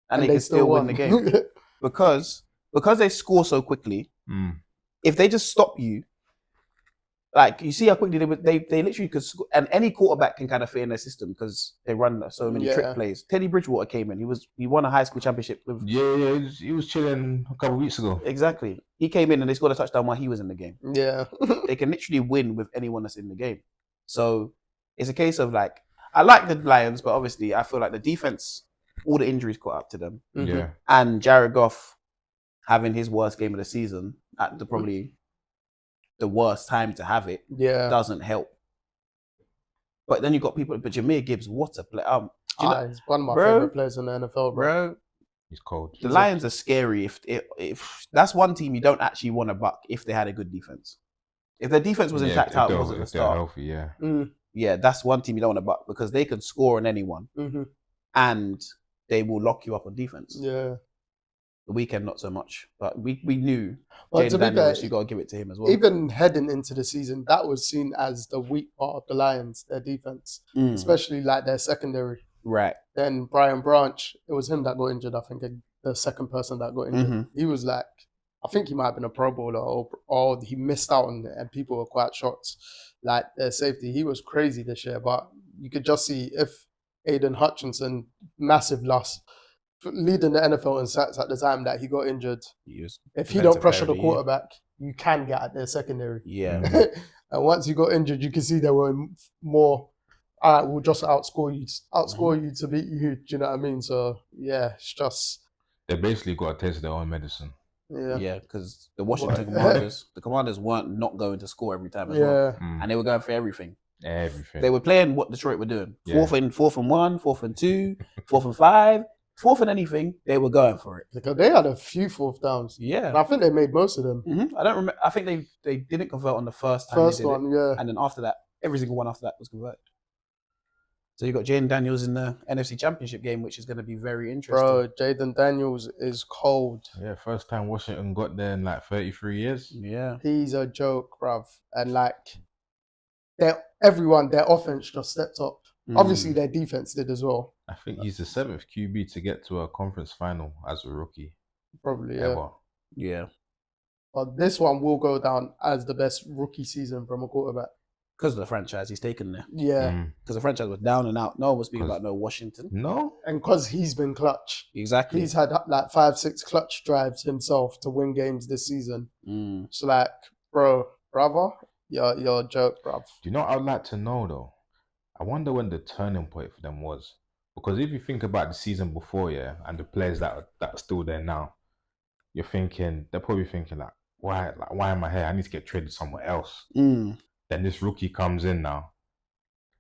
Speaker 3: And they can still win the game. Because they score so quickly,
Speaker 2: Mm.
Speaker 3: if they just stop you, Like you see how quickly they literally could score, and any quarterback can kind of fit in their system because they run so many trick plays. Teddy Bridgewater came in. He won a high school championship with.
Speaker 2: Yeah, he was chilling a couple of weeks ago.
Speaker 3: Exactly. He came in and they scored a touchdown while he was in the game.
Speaker 1: Yeah.
Speaker 3: They can literally win with anyone that's in the game. So it's a case of like, I like the Lions, but obviously I feel like the defense, all the injuries caught up to them.
Speaker 1: Mm-hmm.
Speaker 2: Yeah.
Speaker 3: And Jared Goff having his worst game of the season at probably the worst time to have it doesn't help. But then you got people, but Jahmyr Gibbs, what a play.
Speaker 1: He's one of my favorite players in the NFL,
Speaker 3: bro.
Speaker 2: He's cold.
Speaker 3: The Lions are scary if that's one team you don't actually want to buck if they had a good defense. If their defense was intact, how it was at the start.
Speaker 2: Healthy, yeah.
Speaker 3: Yeah, that's one team you don't want to buck because they can score on anyone and they will lock you up on defense.
Speaker 1: Yeah.
Speaker 3: The weekend, not so much, but we knew.
Speaker 1: Well,
Speaker 3: Jaden Daniels, you got to give it to him as well.
Speaker 1: Even heading into the season, that was seen as the weak part of the Lions, their defense, especially like their secondary.
Speaker 3: Right.
Speaker 1: Then Brian Branch, it was him that got injured. I think the second person that got injured. He was like, I think he might have been a Pro Bowler or he missed out on it, and people were quite shocked. Like their safety, he was crazy this year, but you could just see if Aiden Hutchinson, massive loss, leading the NFL in sacks at the time that he got injured. If he don't pressure the quarterback, you can get at their secondary.
Speaker 3: Yeah.
Speaker 1: And once he got injured, you can see there were more. All right, we'll just outscore you to beat you. Do you know what I mean? So yeah, it's just
Speaker 2: they basically got to taste their own medicine.
Speaker 3: Yeah, because the Washington Commanders weren't not going to score every time as well, and they were going for everything.
Speaker 2: Everything.
Speaker 3: They were playing what Detroit were doing. Fourth and 1, 4th and 2, 4th and 5. Fourth and anything, they were going for it.
Speaker 1: Because they had a few fourth downs.
Speaker 3: Yeah.
Speaker 1: And I think they made most of them.
Speaker 3: I don't remember. I think they didn't convert on the first time.
Speaker 1: First one,
Speaker 3: and then after that, every single one after that was converted. So you got Jaden Daniels in the NFC Championship game, which is going to be very interesting.
Speaker 1: Bro, Jaden Daniels is cold.
Speaker 2: Yeah, first time Washington got there in like 33 years.
Speaker 3: Yeah.
Speaker 1: He's a joke, bruv. And like, their offense just stepped up. Obviously, their defense did as well.
Speaker 2: I think he's the 7th QB to get to a conference final as a rookie.
Speaker 1: Probably, yeah.
Speaker 2: Ever.
Speaker 3: Yeah.
Speaker 1: But this one will go down as the best rookie season from a quarterback.
Speaker 3: Because of the franchise he's taken there.
Speaker 1: Yeah.
Speaker 3: Because the franchise was down and out. No one was speaking about no Washington.
Speaker 2: No.
Speaker 1: And because he's been clutch.
Speaker 3: Exactly.
Speaker 1: He's had like 5-6 clutch drives himself to win games this season. So like, brother, you're a joke, bruv.
Speaker 2: Do you know what I'd like to know though? I wonder when the turning point for them was. Because if you think about the season before, and the players that are still there now, they're probably thinking like, why am I here? I need to get traded somewhere else. Then this rookie comes in now,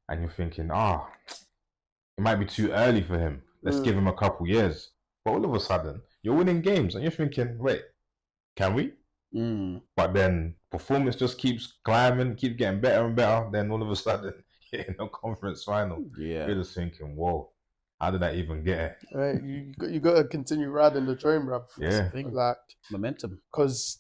Speaker 2: and you're thinking, it might be too early for him. Let's give him a couple years. But all of a sudden, you're winning games, and you're thinking, wait, can we? But then performance just keeps climbing, keeps getting better and better. Then all of a sudden, you're in a conference final.
Speaker 3: Yeah,
Speaker 2: you're just thinking, whoa, how did I even get it?
Speaker 1: Right, you got to continue riding the train, bruv.
Speaker 2: Yeah,
Speaker 1: like
Speaker 3: momentum.
Speaker 1: Because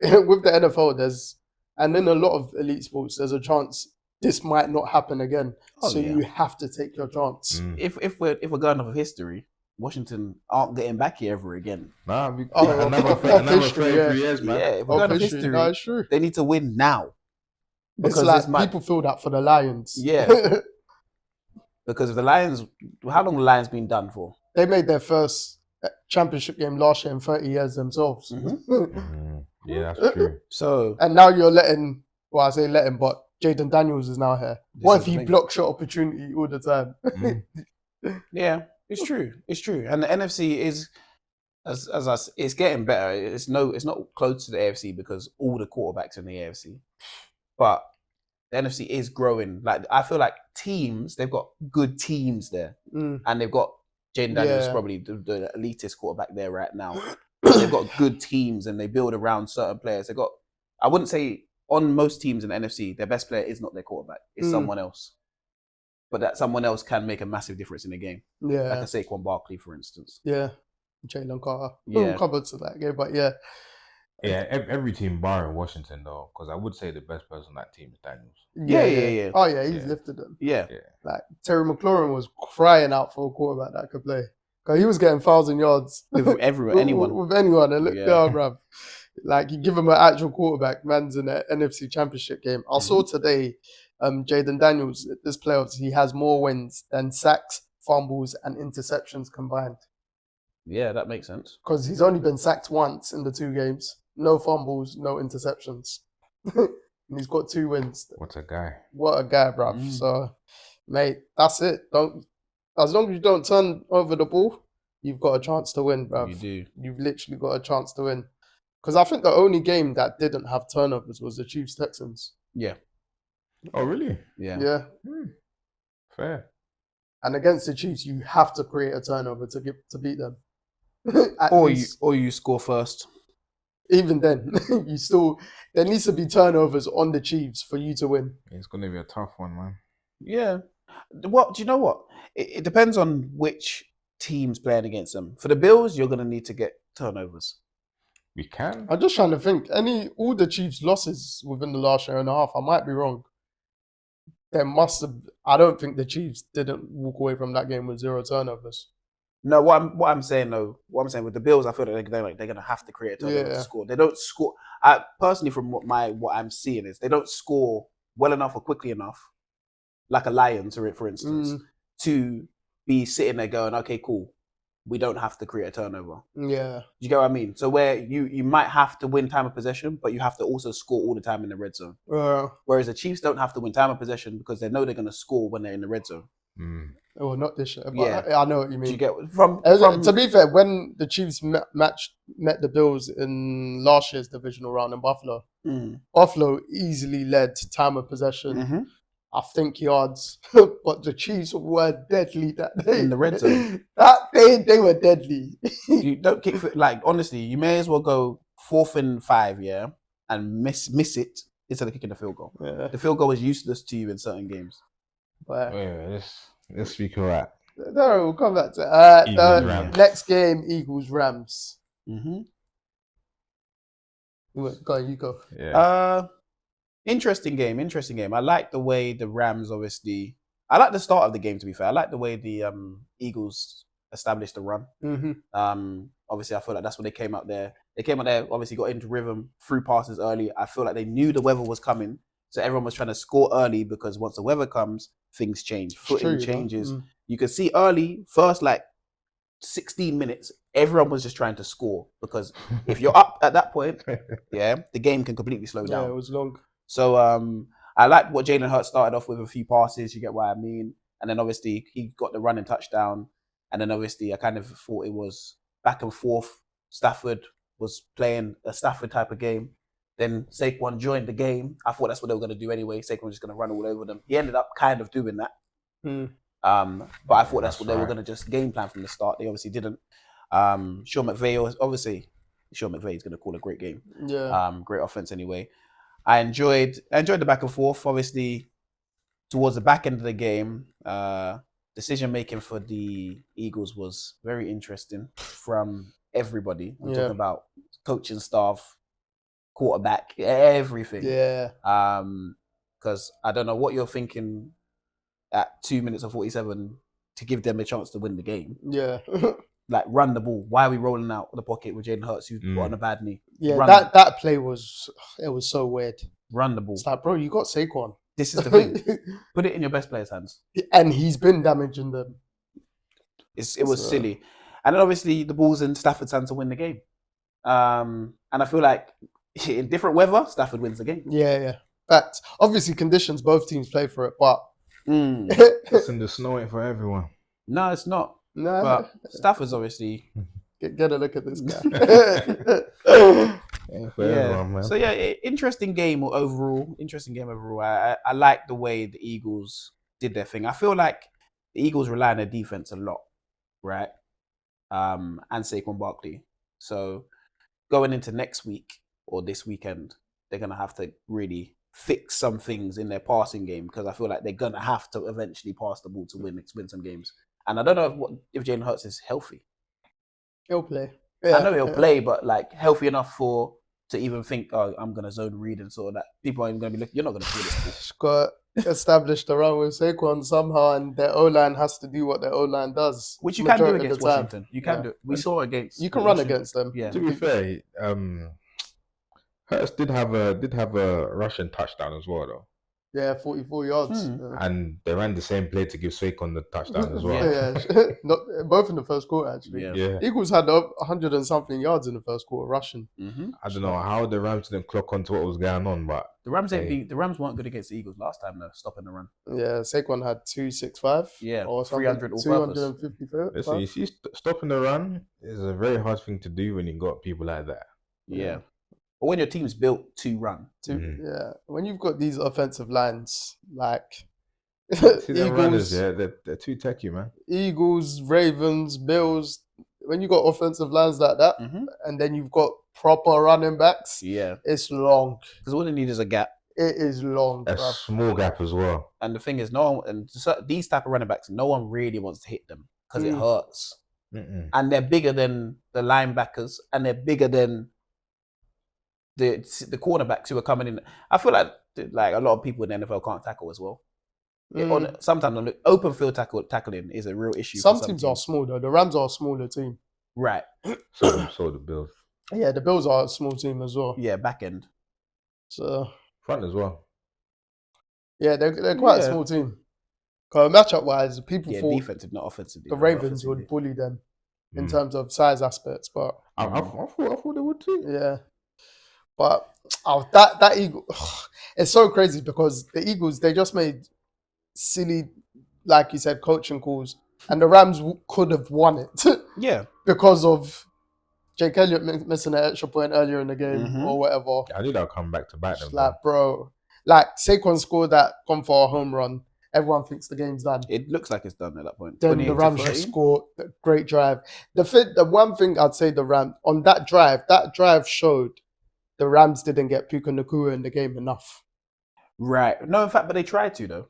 Speaker 1: with the NFL, and in a lot of elite sports, there's a chance this might not happen again. You have to take your chance.
Speaker 3: If we're going off of history, Washington aren't getting back here ever again.
Speaker 2: Nah, another 33 years, man.
Speaker 3: Yeah, if we're going off history,
Speaker 1: that's true.
Speaker 3: They need to win now.
Speaker 1: Because people feel that for the Lions.
Speaker 3: Yeah. Because if the Lions, how long have the Lions been done for?
Speaker 1: They made their first championship game last year in 30 years themselves.
Speaker 2: Yeah, that's true.
Speaker 3: So,
Speaker 1: and now you're letting, but Jaden Daniels is now here. What if he blocks your opportunity all the time?
Speaker 3: Yeah, it's true. It's true. And the NFC is, it's getting better. It's not close to the AFC because all the quarterbacks in the AFC. But the NFC is growing. Like I feel like they've got good teams there, and they've got Jaden Daniels, probably the elitist quarterback there right now. They've got good teams, and they build around certain players. I wouldn't say on most teams in the NFC, their best player is not their quarterback; it's someone else. But that someone else can make a massive difference in the game. Yeah, like a Saquon Barkley, for instance.
Speaker 1: Yeah, Jalen Carter.
Speaker 3: Yeah,
Speaker 1: covered to that game, but yeah.
Speaker 2: Yeah, every team barring Washington though, because I would say the best person on that team is Daniels.
Speaker 1: Yeah. Oh yeah, he's lifted them.
Speaker 3: Yeah.
Speaker 1: Like Terry McLaurin was crying out for a quarterback that could play because he was getting 1,000 yards
Speaker 3: with anyone.
Speaker 1: With anyone, and look, bruv, Like, you give him an actual quarterback, man's in the NFC Championship game. I saw today, Jaden Daniels, this playoffs, he has more wins than sacks, fumbles, and interceptions combined.
Speaker 3: Yeah, that makes sense.
Speaker 1: Because he's only been sacked once in the 2 games. No fumbles, no interceptions. And he's got 2 wins.
Speaker 2: What a guy.
Speaker 1: What a guy, bruv. So, mate, that's it. As long as you don't turn over the ball, you've got a chance to win, bruv.
Speaker 3: You do.
Speaker 1: You've literally got a chance to win. Because I think the only game that didn't have turnovers was the Chiefs-Texans.
Speaker 3: Yeah.
Speaker 2: Oh, really?
Speaker 3: Yeah.
Speaker 1: Yeah.
Speaker 2: Fair.
Speaker 1: And against the Chiefs, you have to create a turnover to beat them.
Speaker 3: Or you score first.
Speaker 1: Even then, there needs to be turnovers on the Chiefs for you to win.
Speaker 2: It's going to be a tough one, man.
Speaker 3: Yeah. What do you know? What it depends on which team's playing against them. For the Bills, you're going to need to get turnovers.
Speaker 2: We can.
Speaker 1: I'm just trying to think. All the Chiefs' losses within the last year and a half, I might be wrong. There must have. I don't think the Chiefs didn't walk away from that game with 0 turnovers.
Speaker 3: No, what I'm saying with the Bills, I feel like they're going to have to create a turnover to score. They don't score. I personally, from what I'm seeing, is they don't score well enough or quickly enough, like a Lions, for instance, to be sitting there going, okay, cool, we don't have to create a turnover.
Speaker 1: Yeah.
Speaker 3: You get what I mean? So where you might have to win time of possession, but you have to also score all the time in the red zone. Whereas the Chiefs don't have to win time of possession because they know they're going to score when they're in the red zone.
Speaker 1: Well, not this year, but
Speaker 3: Yeah.
Speaker 1: I know what you mean.
Speaker 3: Do you get from
Speaker 1: to be fair, when the Chiefs met the Bills in last year's divisional round in Buffalo, Buffalo easily led time of possession. I think yards, but the Chiefs were deadly that day.
Speaker 3: In the red zone.
Speaker 1: That day, they were deadly.
Speaker 3: You don't kick honestly, you may as well go 4th and 5, yeah, and miss it instead of kicking the field goal.
Speaker 1: Yeah.
Speaker 3: The field goal is useless to you in certain games.
Speaker 1: But
Speaker 2: let's speak of that.
Speaker 1: No, we'll come back to it. The
Speaker 2: Rams.
Speaker 1: next game, Eagles-Rams.
Speaker 3: Mm-hmm.
Speaker 1: Go on, you go.
Speaker 3: Yeah. Interesting game. I like the way the Rams I like the start of the game, to be fair. I like the way the Eagles established the run. Obviously, I feel like that's when they came out there. They came out there, obviously got into rhythm, threw passes early. I feel like they knew the weather was coming. So everyone was trying to score early because once the weather comes, things change. Footing changes. You could see early, first 16 minutes, everyone was just trying to score because if you're up at that point, the game can completely slow down.
Speaker 1: Yeah, it was long.
Speaker 3: So I like what Jalen Hurts started off with, a few passes, you get what I mean? And then obviously he got the running touchdown. And then obviously I kind of thought it was back and forth. Stafford was playing a Stafford type of game. Then Saquon joined the game. I thought that's what they were going to do anyway. Saquon was just going to run all over them. He ended up kind of doing that. But I thought that's what they were going to just game plan from the start. They obviously didn't. Sean McVay is going to call a great game.
Speaker 1: Yeah.
Speaker 3: Great offense anyway. I enjoyed the back and forth. Obviously, towards the back end of the game, decision making for the Eagles was very interesting from everybody. I'm talking about coaching staff, quarterback, everything.
Speaker 1: Yeah.
Speaker 3: Because I don't know what you're thinking at 2 minutes and 47 to give them a chance to win the game.
Speaker 1: Yeah.
Speaker 3: Run the ball. Why are we rolling out the pocket with Jalen Hurts, who's got on a bad knee?
Speaker 1: Yeah, that play was so weird.
Speaker 3: Run the ball.
Speaker 1: It's like, bro, you got Saquon.
Speaker 3: This is the thing. Put it in your best player's hands.
Speaker 1: And he's been damaging them.
Speaker 3: It was silly. And then obviously the ball's in Stafford's hands to win the game. And I feel like in different weather, Stafford wins the game.
Speaker 1: Yeah. But obviously conditions, both teams play for it, but
Speaker 2: It's in the snow for everyone.
Speaker 3: No, it's not.
Speaker 1: No.
Speaker 3: But Stafford's obviously
Speaker 1: get a look at this guy.
Speaker 2: Everyone, man.
Speaker 3: So interesting game overall. I like the way the Eagles did their thing. I feel like the Eagles rely on their defense a lot, right? And Saquon Barkley. So going into next week or this weekend, they're gonna have to really fix some things in their passing game because I feel like they're gonna have to eventually pass the ball to win some games. And I don't know if Jalen Hurts is healthy.
Speaker 1: He'll play. Yeah,
Speaker 3: I know he'll play, but healthy enough to even think, oh, I'm gonna zone read and sort of that. People aren't gonna be looking. You're not gonna do this.
Speaker 1: Just got established the run with Saquon somehow, and their O-line has to do what their O-line does.
Speaker 3: Which you can do against Washington. You can do it. We saw against.
Speaker 1: You can run against them.
Speaker 3: Yeah.
Speaker 2: To be fair, Hurts did have a Russian touchdown as well though,
Speaker 1: Yeah, 44 yards.
Speaker 2: and they ran the same play to give Saquon the touchdown as well.
Speaker 1: Yeah, not, both in the first quarter actually.
Speaker 3: Yeah.
Speaker 2: Yeah.
Speaker 1: Eagles had 100 and something yards in the first quarter rushing.
Speaker 3: Mm-hmm.
Speaker 2: I don't know how the Rams didn't clock onto what was going on, but
Speaker 3: The Rams
Speaker 2: Hey.
Speaker 3: the Rams weren't good against the Eagles last time though, stopping the run.
Speaker 1: Yeah, Saquon had 265.
Speaker 3: Yeah,
Speaker 1: or
Speaker 3: 300 all
Speaker 1: 255.
Speaker 2: listen, you see, stopping the run is a very hard thing to do when you got people like that.
Speaker 3: Yeah. But when your team's built to run.
Speaker 1: Yeah, when you've got these offensive lines like
Speaker 2: See them runners, yeah, they're too techy, man.
Speaker 1: Eagles, Ravens, Bills. When you got offensive lines like that,
Speaker 3: Mm-hmm.
Speaker 1: and then you've got proper running backs,
Speaker 3: Yeah.
Speaker 1: it's long.
Speaker 3: Because all they need is a gap.
Speaker 1: It is long,
Speaker 2: A
Speaker 1: bruv.
Speaker 2: small gap as well.
Speaker 3: And the thing is, these type of running backs, no one really wants to hit them because it hurts.
Speaker 2: Mm-mm.
Speaker 3: And they're bigger than the linebackers, and they're bigger than the cornerbacks who are coming in. I feel like a lot of people in the NFL can't tackle as well. Sometimes on the open field tackling is a real issue.
Speaker 1: Some teams are small though. The Rams are a smaller team.
Speaker 3: Right.
Speaker 2: So the Bills.
Speaker 1: Yeah, the Bills are a small team as well.
Speaker 3: Yeah, back end.
Speaker 1: So
Speaker 2: Front as well.
Speaker 1: yeah, they're quite a small team. Because matchup wise, people
Speaker 3: Yeah,
Speaker 1: thought
Speaker 3: defensive, not offensively.
Speaker 1: the Ravens would bully them in terms of size aspects, but
Speaker 2: I thought they would too.
Speaker 1: yeah. But that Eagle, it's so crazy because the Eagles, they just made silly, like you said, coaching calls, and the Rams could have won it
Speaker 3: Yeah.
Speaker 1: because of Jake Elliott missing an extra point earlier in the game
Speaker 3: Mhm.
Speaker 1: or whatever.
Speaker 2: I knew that would come back to bite them.
Speaker 1: It's like, bro, like Saquon scored that gone for a home run. Everyone thinks the game's done.
Speaker 3: It looks like it's done at that point.
Speaker 1: Then the
Speaker 3: 28 to
Speaker 1: Rams
Speaker 3: 30.
Speaker 1: just scored a great drive. The one thing I'd say the Rams on that drive showed the Rams didn't get Puka Nacua in the game enough.
Speaker 3: Right. No, in fact, but they tried to though.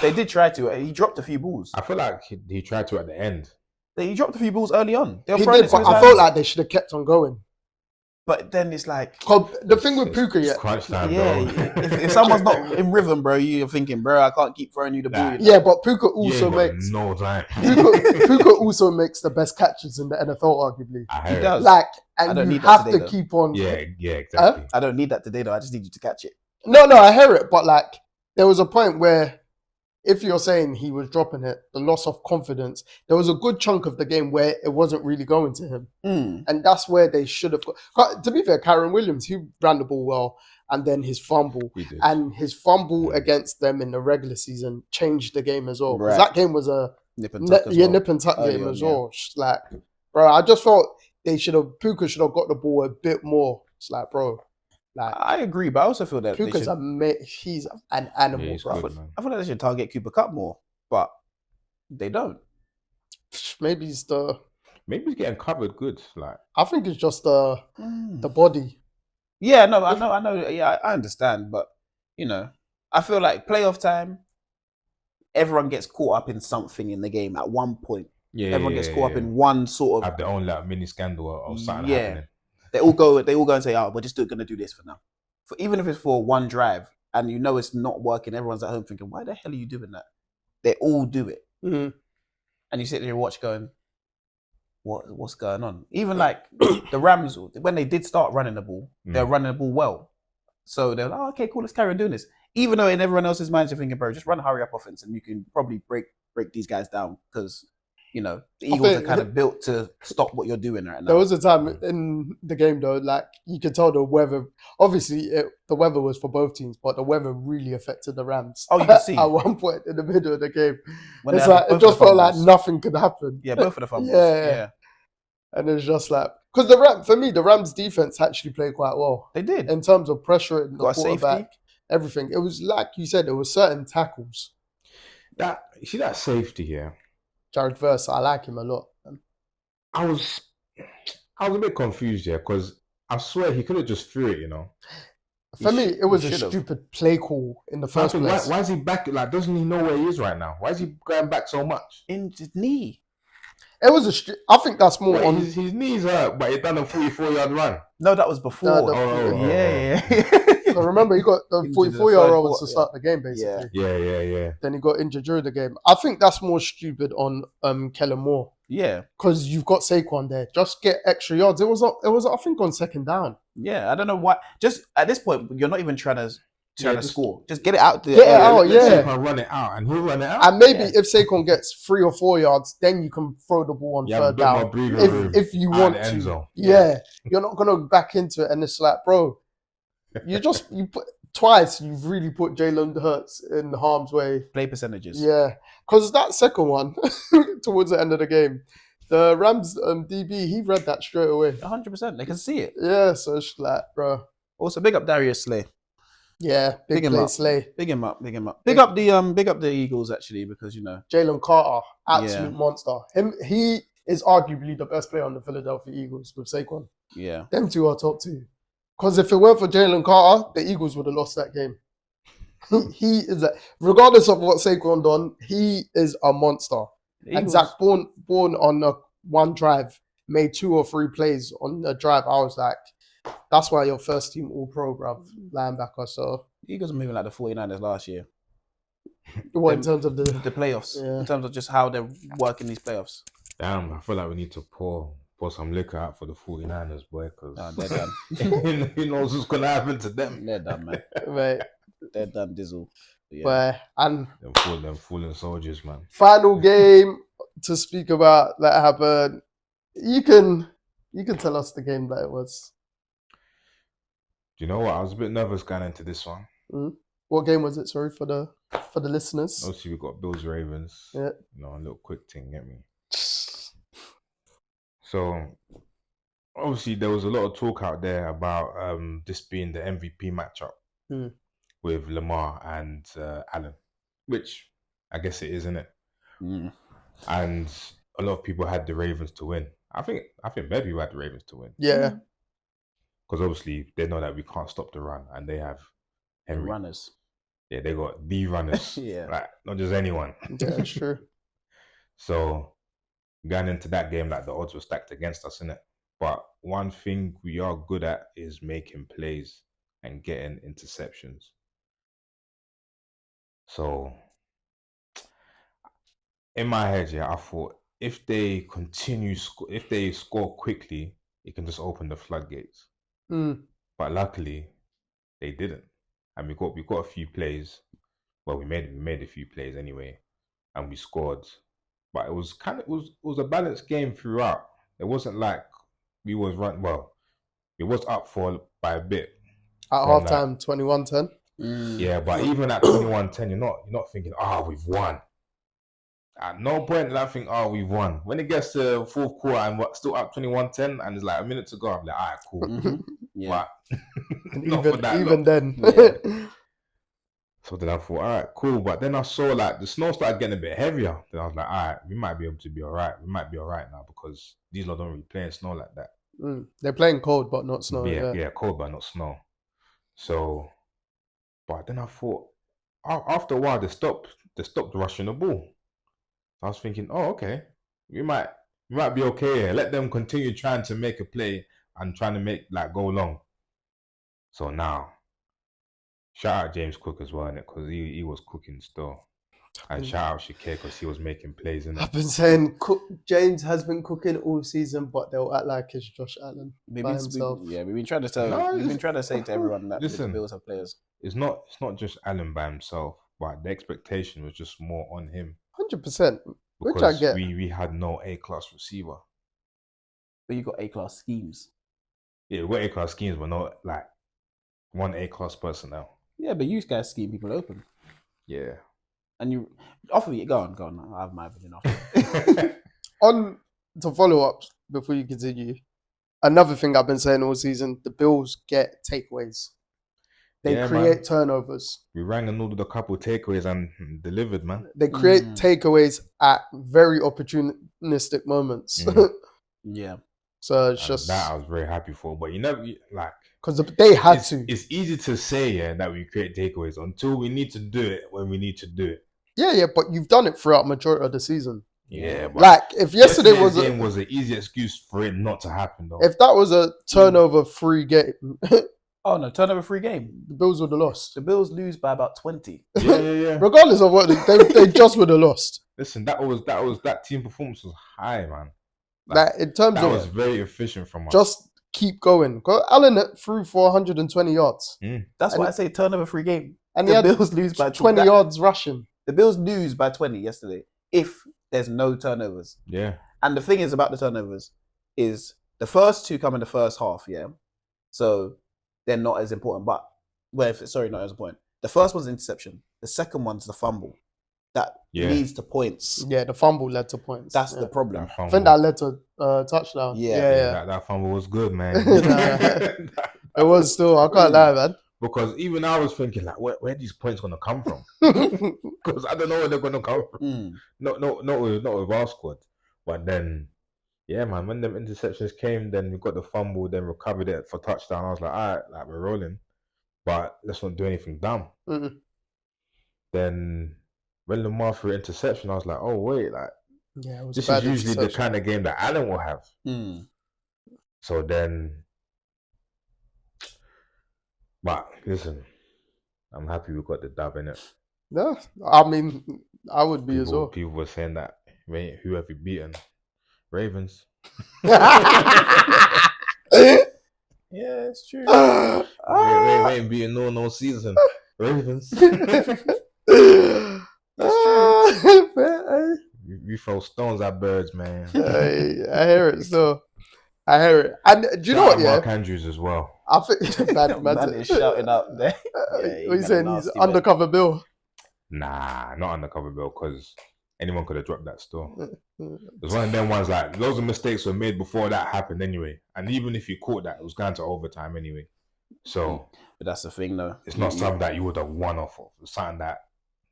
Speaker 3: They did try to. He dropped a few balls.
Speaker 2: I feel like he tried to at the end.
Speaker 3: He dropped a few balls early on. They were
Speaker 1: He
Speaker 3: throwing
Speaker 1: did,
Speaker 3: it to
Speaker 1: but
Speaker 3: his
Speaker 1: I
Speaker 3: hands.
Speaker 1: felt like they should have kept on going.
Speaker 3: But then it's like,
Speaker 1: 'Cause the thing with
Speaker 2: It's
Speaker 1: Puka, yeah,
Speaker 2: crunch time,
Speaker 3: yeah,
Speaker 2: bro.
Speaker 3: if someone's not in rhythm, bro, you're thinking, bro, I can't keep throwing you the ball.
Speaker 2: Nah.
Speaker 1: yeah, but Puka
Speaker 2: You
Speaker 1: also
Speaker 2: ain't got
Speaker 1: makes
Speaker 2: no time.
Speaker 1: Puka also makes the best catches in the NFL, arguably.
Speaker 2: I
Speaker 3: He
Speaker 2: heard.
Speaker 3: does.
Speaker 1: Like,
Speaker 3: I don't
Speaker 1: and you
Speaker 3: need that
Speaker 1: have
Speaker 3: today,
Speaker 1: to
Speaker 3: though.
Speaker 1: keep on.
Speaker 2: Yeah, exactly.
Speaker 3: I don't need that today, though. I just need you to catch it.
Speaker 1: No, I hear it, but like, there was a point where, if you're saying he was dropping it, the loss of confidence, there was a good chunk of the game where it wasn't really going to him. And that's where they should have. To be fair, Kyron Williams, he ran the ball well, and then his fumble.
Speaker 2: He did.
Speaker 1: And his fumble against them in the regular season changed the game as well. Because
Speaker 3: Right.
Speaker 1: that game was a
Speaker 3: Nip and tuck as well.
Speaker 1: nip and tuck
Speaker 3: Early
Speaker 1: game
Speaker 3: on,
Speaker 1: as
Speaker 3: yeah.
Speaker 1: well. It's like, bro, I just felt Puka should have got the ball a bit more. It's like, bro, like,
Speaker 3: I agree, but I also feel that they
Speaker 1: Puka's
Speaker 3: should,
Speaker 1: he's an animal,
Speaker 2: Yeah, he's
Speaker 1: bro.
Speaker 2: good, man.
Speaker 3: I feel like they should target Cooper Cup more, but they don't.
Speaker 1: Maybe it's
Speaker 2: Maybe he's getting covered good. Like,
Speaker 1: I think it's just the body.
Speaker 3: Yeah, no, I know. Yeah, I understand, but you know, I feel like playoff time, everyone gets caught up in something in the game at one point. Everyone gets caught up in one sort of.
Speaker 2: have their own like mini scandal or something
Speaker 3: Yeah.
Speaker 2: happening.
Speaker 3: They all go and say, "Oh, we're just gonna do this for now." Even if it's for one drive, and you know it's not working, everyone's at home thinking, "Why the hell are you doing that?" They all do it,
Speaker 1: Mhm.
Speaker 3: and you sit there and watch, going, "What's going on?" Even like the Rams, when they did start running the ball, they were running the ball well. So they're like, "Oh, okay, cool, let's carry on doing this." Even though in everyone else's minds, you're thinking, "Bro, just run hurry up offense, and you can probably break these guys down because." You know, the Eagles
Speaker 1: think-
Speaker 3: are kind of built to stop what you're doing right now.
Speaker 1: There was a time in the game though, like you could tell the weather. Obviously, the weather was for both teams, but the weather really affected the Rams.
Speaker 3: Oh, you can see.
Speaker 1: At one point in the middle of the game,
Speaker 3: When they
Speaker 1: it's
Speaker 3: had
Speaker 1: like
Speaker 3: both
Speaker 1: it just
Speaker 3: the
Speaker 1: felt like
Speaker 3: fumbles.
Speaker 1: nothing could happen.
Speaker 3: Yeah, both of the fumbles.
Speaker 1: Yeah. And it's just like because for me, the Rams defense actually played quite well
Speaker 3: They did.
Speaker 1: in terms of pressure the
Speaker 3: Got a
Speaker 1: quarterback,
Speaker 3: safety.
Speaker 1: everything. It was like you said, there were certain tackles.
Speaker 2: You see that safety here?
Speaker 1: Jared Verse, I like him a lot.
Speaker 2: I was a bit confused here because I swear he could have just threw it, you know.
Speaker 1: For me, it was
Speaker 3: he
Speaker 1: a
Speaker 3: should've.
Speaker 1: stupid play call in the
Speaker 2: So I
Speaker 1: first
Speaker 2: think,
Speaker 1: place.
Speaker 2: why is he back? Like, doesn't he know where he is right now? Why is he going back so much?
Speaker 3: In his knee.
Speaker 1: It was I think that's more
Speaker 2: Wait,
Speaker 1: on.
Speaker 2: his knees hurt, but he done a 44-yard run.
Speaker 3: No, that was before.
Speaker 1: The-
Speaker 3: yeah.
Speaker 1: So remember, he got the
Speaker 3: Into the
Speaker 1: 44-year-old
Speaker 3: third
Speaker 1: was to
Speaker 3: quarter,
Speaker 1: start the game, basically.
Speaker 2: Yeah.
Speaker 1: Then he got injured during the game. I think that's more stupid on Kellen Moore
Speaker 3: Yeah.
Speaker 1: because you've got Saquon there. Just get extra yards. It was I think on second down.
Speaker 3: Yeah, I don't know why. Just at this point, you're not even trying to
Speaker 2: just-
Speaker 3: score. Just get it out there.
Speaker 1: Get it out,
Speaker 2: Let's see
Speaker 1: yeah.
Speaker 2: if I run it out, and he'll run it out.
Speaker 1: And maybe
Speaker 3: Yeah.
Speaker 1: if Saquon gets 3 or 4 yards, then you can throw the ball on
Speaker 2: You have a
Speaker 1: third
Speaker 2: bit more
Speaker 1: down.
Speaker 2: breathing room
Speaker 1: If you
Speaker 2: out
Speaker 1: want
Speaker 2: the end
Speaker 1: to.
Speaker 2: zone.
Speaker 1: Yeah. You're not gonna back into it and it's like, bro, you put twice you've really put Jalen Hurts in harm's way.
Speaker 3: Play percentages.
Speaker 1: Yeah. Because that second one towards the end of the game, the Rams DB, he read that straight away.
Speaker 3: 100%. They can see it.
Speaker 1: Yeah, so it's like, bro.
Speaker 3: Also, big up Darius Slay.
Speaker 1: Yeah, big
Speaker 3: Big him
Speaker 1: play
Speaker 3: up.
Speaker 1: Slay.
Speaker 3: Big him up. Big him up. Big up the Eagles actually, because
Speaker 1: Jalen Carter, absolute
Speaker 3: Yeah.
Speaker 1: monster. He is arguably the best player on the Philadelphia Eagles with Saquon.
Speaker 3: yeah.
Speaker 1: Them two are top two. Because if it weren't for Jalen Carter, the Eagles would have lost that game. He is regardless of what Saquon done, he is a monster.
Speaker 3: The
Speaker 1: And
Speaker 3: Eagles-
Speaker 1: Zach Bourne on one drive made 2 or 3 plays on the drive. I was like, that's why you're first team all pro, bruv, linebacker. So
Speaker 3: the Eagles are moving like the 49ers last year.
Speaker 1: what in terms of the
Speaker 3: The playoffs.
Speaker 1: Yeah.
Speaker 3: In terms of just how they're working these playoffs.
Speaker 2: Damn, I feel like we need to pour some liquor out for the 49ers, boy, because
Speaker 3: Oh, they're done.
Speaker 2: who knows what's gonna happen to them.
Speaker 3: They're done, man.
Speaker 1: right,
Speaker 3: They're done, Dizzle. But yeah.
Speaker 1: but and
Speaker 2: Them fooling soldiers, man.
Speaker 1: final game to speak about that happened. You can tell us the game that it was.
Speaker 2: Do you know what? I was a bit nervous going into this one.
Speaker 1: What game was it? Sorry for the listeners.
Speaker 2: Obviously, we got Bills Ravens.
Speaker 1: Yeah.
Speaker 2: You know, a little quick thing, get me. So, obviously, there was a lot of talk out there about this being the MVP matchup with Lamar and Allen, which I guess it is, isn't it?
Speaker 3: Mm.
Speaker 2: And a lot of people had the Ravens to win. I think maybe we had the Ravens to win
Speaker 1: Yeah,
Speaker 2: because obviously they know that we can't stop the run, and they have
Speaker 3: The
Speaker 2: Henry.
Speaker 3: runners.
Speaker 2: Yeah, they got the runners.
Speaker 3: Yeah.
Speaker 2: Like, not just anyone.
Speaker 1: yeah, it's true.
Speaker 2: So going into that game, like the odds were stacked against us, innit? But one thing we are good at is making plays and getting interceptions. So in my head, yeah, I thought if they if they score quickly, it can just open the floodgates. But luckily, they didn't, and we got a few plays. Well, we made a few plays anyway, and we scored. But it was a balanced game throughout. It wasn't like we was run. Well, it was up by a bit.
Speaker 1: At
Speaker 2: From
Speaker 1: halftime, 21-10.
Speaker 2: Yeah, but even at 21-10, you're not thinking, we've won. At no point did I think, we've won. When it gets to fourth quarter and we're still up 21-10 and there's like a minute to go, I'm like, all right, cool.
Speaker 3: Mm-hmm. Yeah.
Speaker 2: But
Speaker 1: And
Speaker 2: not for that
Speaker 1: even
Speaker 2: long.
Speaker 1: then.
Speaker 3: Yeah.
Speaker 2: So then I thought, all right, cool. But then I saw like the snow started getting a bit heavier. Then I was like, all right, we might be able to be all right. We might be all right now because these lot don't really play in snow like that.
Speaker 1: They're playing cold, but not snow.
Speaker 2: Yeah, cold but not snow. So, but then I thought, after a while, they stopped rushing the ball. I was thinking, okay, we might be okay here. Let them continue trying to make a play and trying to make go long. So now, shout out James Cook as well, innit? Because he was cooking still. And shout out Shakir because he was making plays, innit?
Speaker 1: I've been saying James has been cooking all season, but they'll act like it's Josh Allen by himself.
Speaker 3: We've been trying to tell.
Speaker 2: No,
Speaker 3: we've been trying to say to everyone that the
Speaker 2: listen.
Speaker 3: Bills have players.
Speaker 2: It's not just Allen by himself, but the expectation was just more on him.
Speaker 1: 100%. Which
Speaker 2: Because
Speaker 1: I get.
Speaker 2: we had no A-class receiver.
Speaker 3: But you got A-class schemes.
Speaker 2: Yeah, we got A-class schemes, but not one A-class personnel.
Speaker 3: Yeah, but you guys scheme people open.
Speaker 2: Yeah.
Speaker 3: And you off of it. Go on. I have my opinion off.
Speaker 1: On to follow up before you continue, another thing I've been saying all season, the Bills get takeaways. They
Speaker 2: Yeah,
Speaker 1: create
Speaker 2: man.
Speaker 1: turnovers.
Speaker 2: We rang and ordered a couple takeaways and delivered, man.
Speaker 1: They create takeaways at very opportunistic moments.
Speaker 3: Yeah.
Speaker 1: So it's
Speaker 2: And
Speaker 1: just
Speaker 2: that I was very happy for. But
Speaker 1: because they had
Speaker 2: it's,
Speaker 1: to.
Speaker 2: it's easy to say, that we create takeaways until we need to do it when we need to do it.
Speaker 1: Yeah, but you've done it throughout majority of the season.
Speaker 2: Yeah, but
Speaker 1: Like if yesterday was
Speaker 2: game was an easy excuse for it not to happen, though.
Speaker 1: if that was a turnover-free game,
Speaker 3: Oh no, turnover-free game.
Speaker 1: the Bills would have lost.
Speaker 3: The Bills lose by about 20.
Speaker 2: Yeah.
Speaker 1: Regardless of what they just would have lost.
Speaker 2: Listen, that team performance was high, man.
Speaker 1: Like in terms
Speaker 2: That
Speaker 1: of
Speaker 2: was very efficient from us.
Speaker 1: just keep going. Allen threw for 120 yards.
Speaker 3: That's
Speaker 1: And
Speaker 3: why I say turnover-free game.
Speaker 1: And
Speaker 3: The
Speaker 1: he had
Speaker 3: Bills lose by
Speaker 1: 20 yards rushing.
Speaker 3: The Bills lose by 20 yesterday if there's no turnovers.
Speaker 2: Yeah.
Speaker 3: And the thing is about the turnovers is the first two come in the first half, yeah? So they're not as important. But, not as important. The first one's interception. The second one's the fumble. That leads to points.
Speaker 1: Yeah, the fumble led to points.
Speaker 3: That's the problem.
Speaker 1: I think that led to a touchdown.
Speaker 3: Yeah.
Speaker 2: That fumble was good, man.
Speaker 1: It was still, I can't lie, man.
Speaker 2: Because even I was thinking, like, where these points gonna come from? Because I don't know where they're gonna come from. Not with our squad. But then, yeah, man, when them interceptions came, then we got the fumble, then recovered it for touchdown. I was like, all right, like we're rolling, but let's not do anything dumb. Then when Lamar threw interception, I was like, oh wait, like this is usually the kind of game that Allen will have. So then. But listen, I'm happy we got the dub in it.
Speaker 1: Yeah, I mean, I would be as well.
Speaker 2: People were saying that, who have you beaten? Ravens.
Speaker 3: Yeah, it's true.
Speaker 2: We ain't beating no season. Ravens. We throw stones at birds, man.
Speaker 1: I hear it still. I hear it. And do you know what?
Speaker 2: Mark Andrews as well.
Speaker 1: I think
Speaker 3: man is shouting out there.
Speaker 1: What are you saying? He's undercover Bill?
Speaker 2: Nah, not undercover Bill, because anyone could have dropped that still. It's one of them ones like loads of mistakes were made before that happened anyway. And even if you caught that, it was going to overtime anyway. So
Speaker 3: but that's the thing though.
Speaker 2: It's not something that you would have won off of. It's something that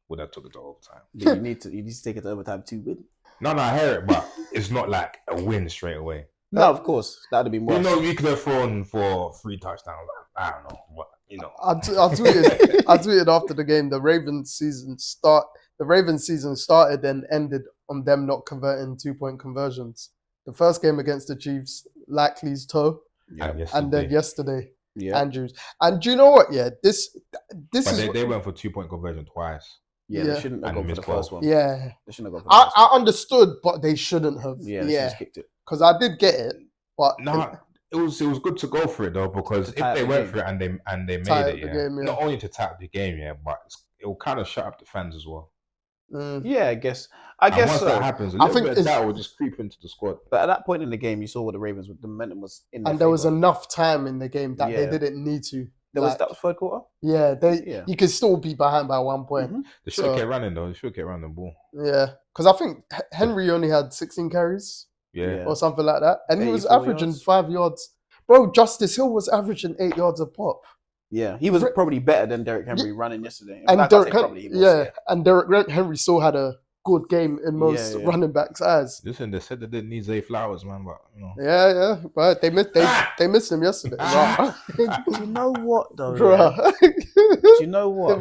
Speaker 2: would have took it to overtime.
Speaker 3: You need to take it to overtime to win.
Speaker 2: No, I hear it, but it's not like a win straight away.
Speaker 3: No, of course. That would have been worse.
Speaker 2: You know, we could have thrown for 3 touchdowns. I don't know. What, you know.
Speaker 1: I tweeted after the game, the Ravens season started and ended on them not converting 2-point conversions. The first game against the Chiefs, Likely's toe. And then yesterday, Andrews. And do you know what? Yeah, this is...
Speaker 2: They went for 2-point conversion twice.
Speaker 3: Yeah, they shouldn't have gone for the first one.
Speaker 1: Yeah.
Speaker 3: They shouldn't have gone for the first one.
Speaker 1: I understood, but they shouldn't have.
Speaker 3: Yeah, they just kicked it.
Speaker 1: Because I did get it, but...
Speaker 2: No, it was good to go for it, though, because if they went for it and they made it, not only to tap the game, but it will kind of shut up the fans as well.
Speaker 3: Yeah, I guess
Speaker 2: once
Speaker 3: so.
Speaker 2: that happens, a little bit of that will just creep into the squad.
Speaker 3: But at that point in the game, you saw what the Ravens, the momentum was in their
Speaker 1: And there was enough time in the game that they didn't need to.
Speaker 3: That was third quarter?
Speaker 1: Yeah, you could still be behind by 1 point.
Speaker 2: They should have kept running, though. They should have kept running the ball.
Speaker 1: Yeah, because I think Henry only had 16 carries.
Speaker 2: Yeah.
Speaker 1: Or something like that. And he was averaging 5 yards. Bro, Justice Hill was averaging 8 yards a pop.
Speaker 3: Yeah, he was probably better than Derrick Henry running yesterday.
Speaker 1: And and Derrick Henry still had a good game in most running backs' eyes.
Speaker 2: Listen, they said they didn't need Zay Flowers, man, but you know.
Speaker 1: Yeah, but they missed him yesterday.
Speaker 3: Do you know what though? Do you know what?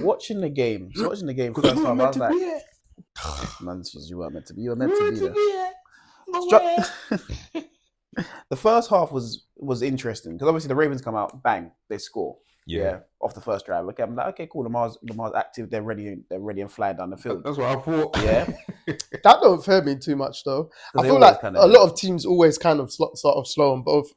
Speaker 3: Watching the game first half, I was like, man, you weren't meant to be. You were meant to be there. The first half was interesting because obviously the Ravens come out, bang, they score. Yeah, off the first drive. Okay, I'm like, okay, cool. Lamar's active. They're ready and flying down the field.
Speaker 2: That's what I thought.
Speaker 3: Yeah,
Speaker 1: that don't fair me too much though. I feel like a lot of teams always kind of sort of slow on both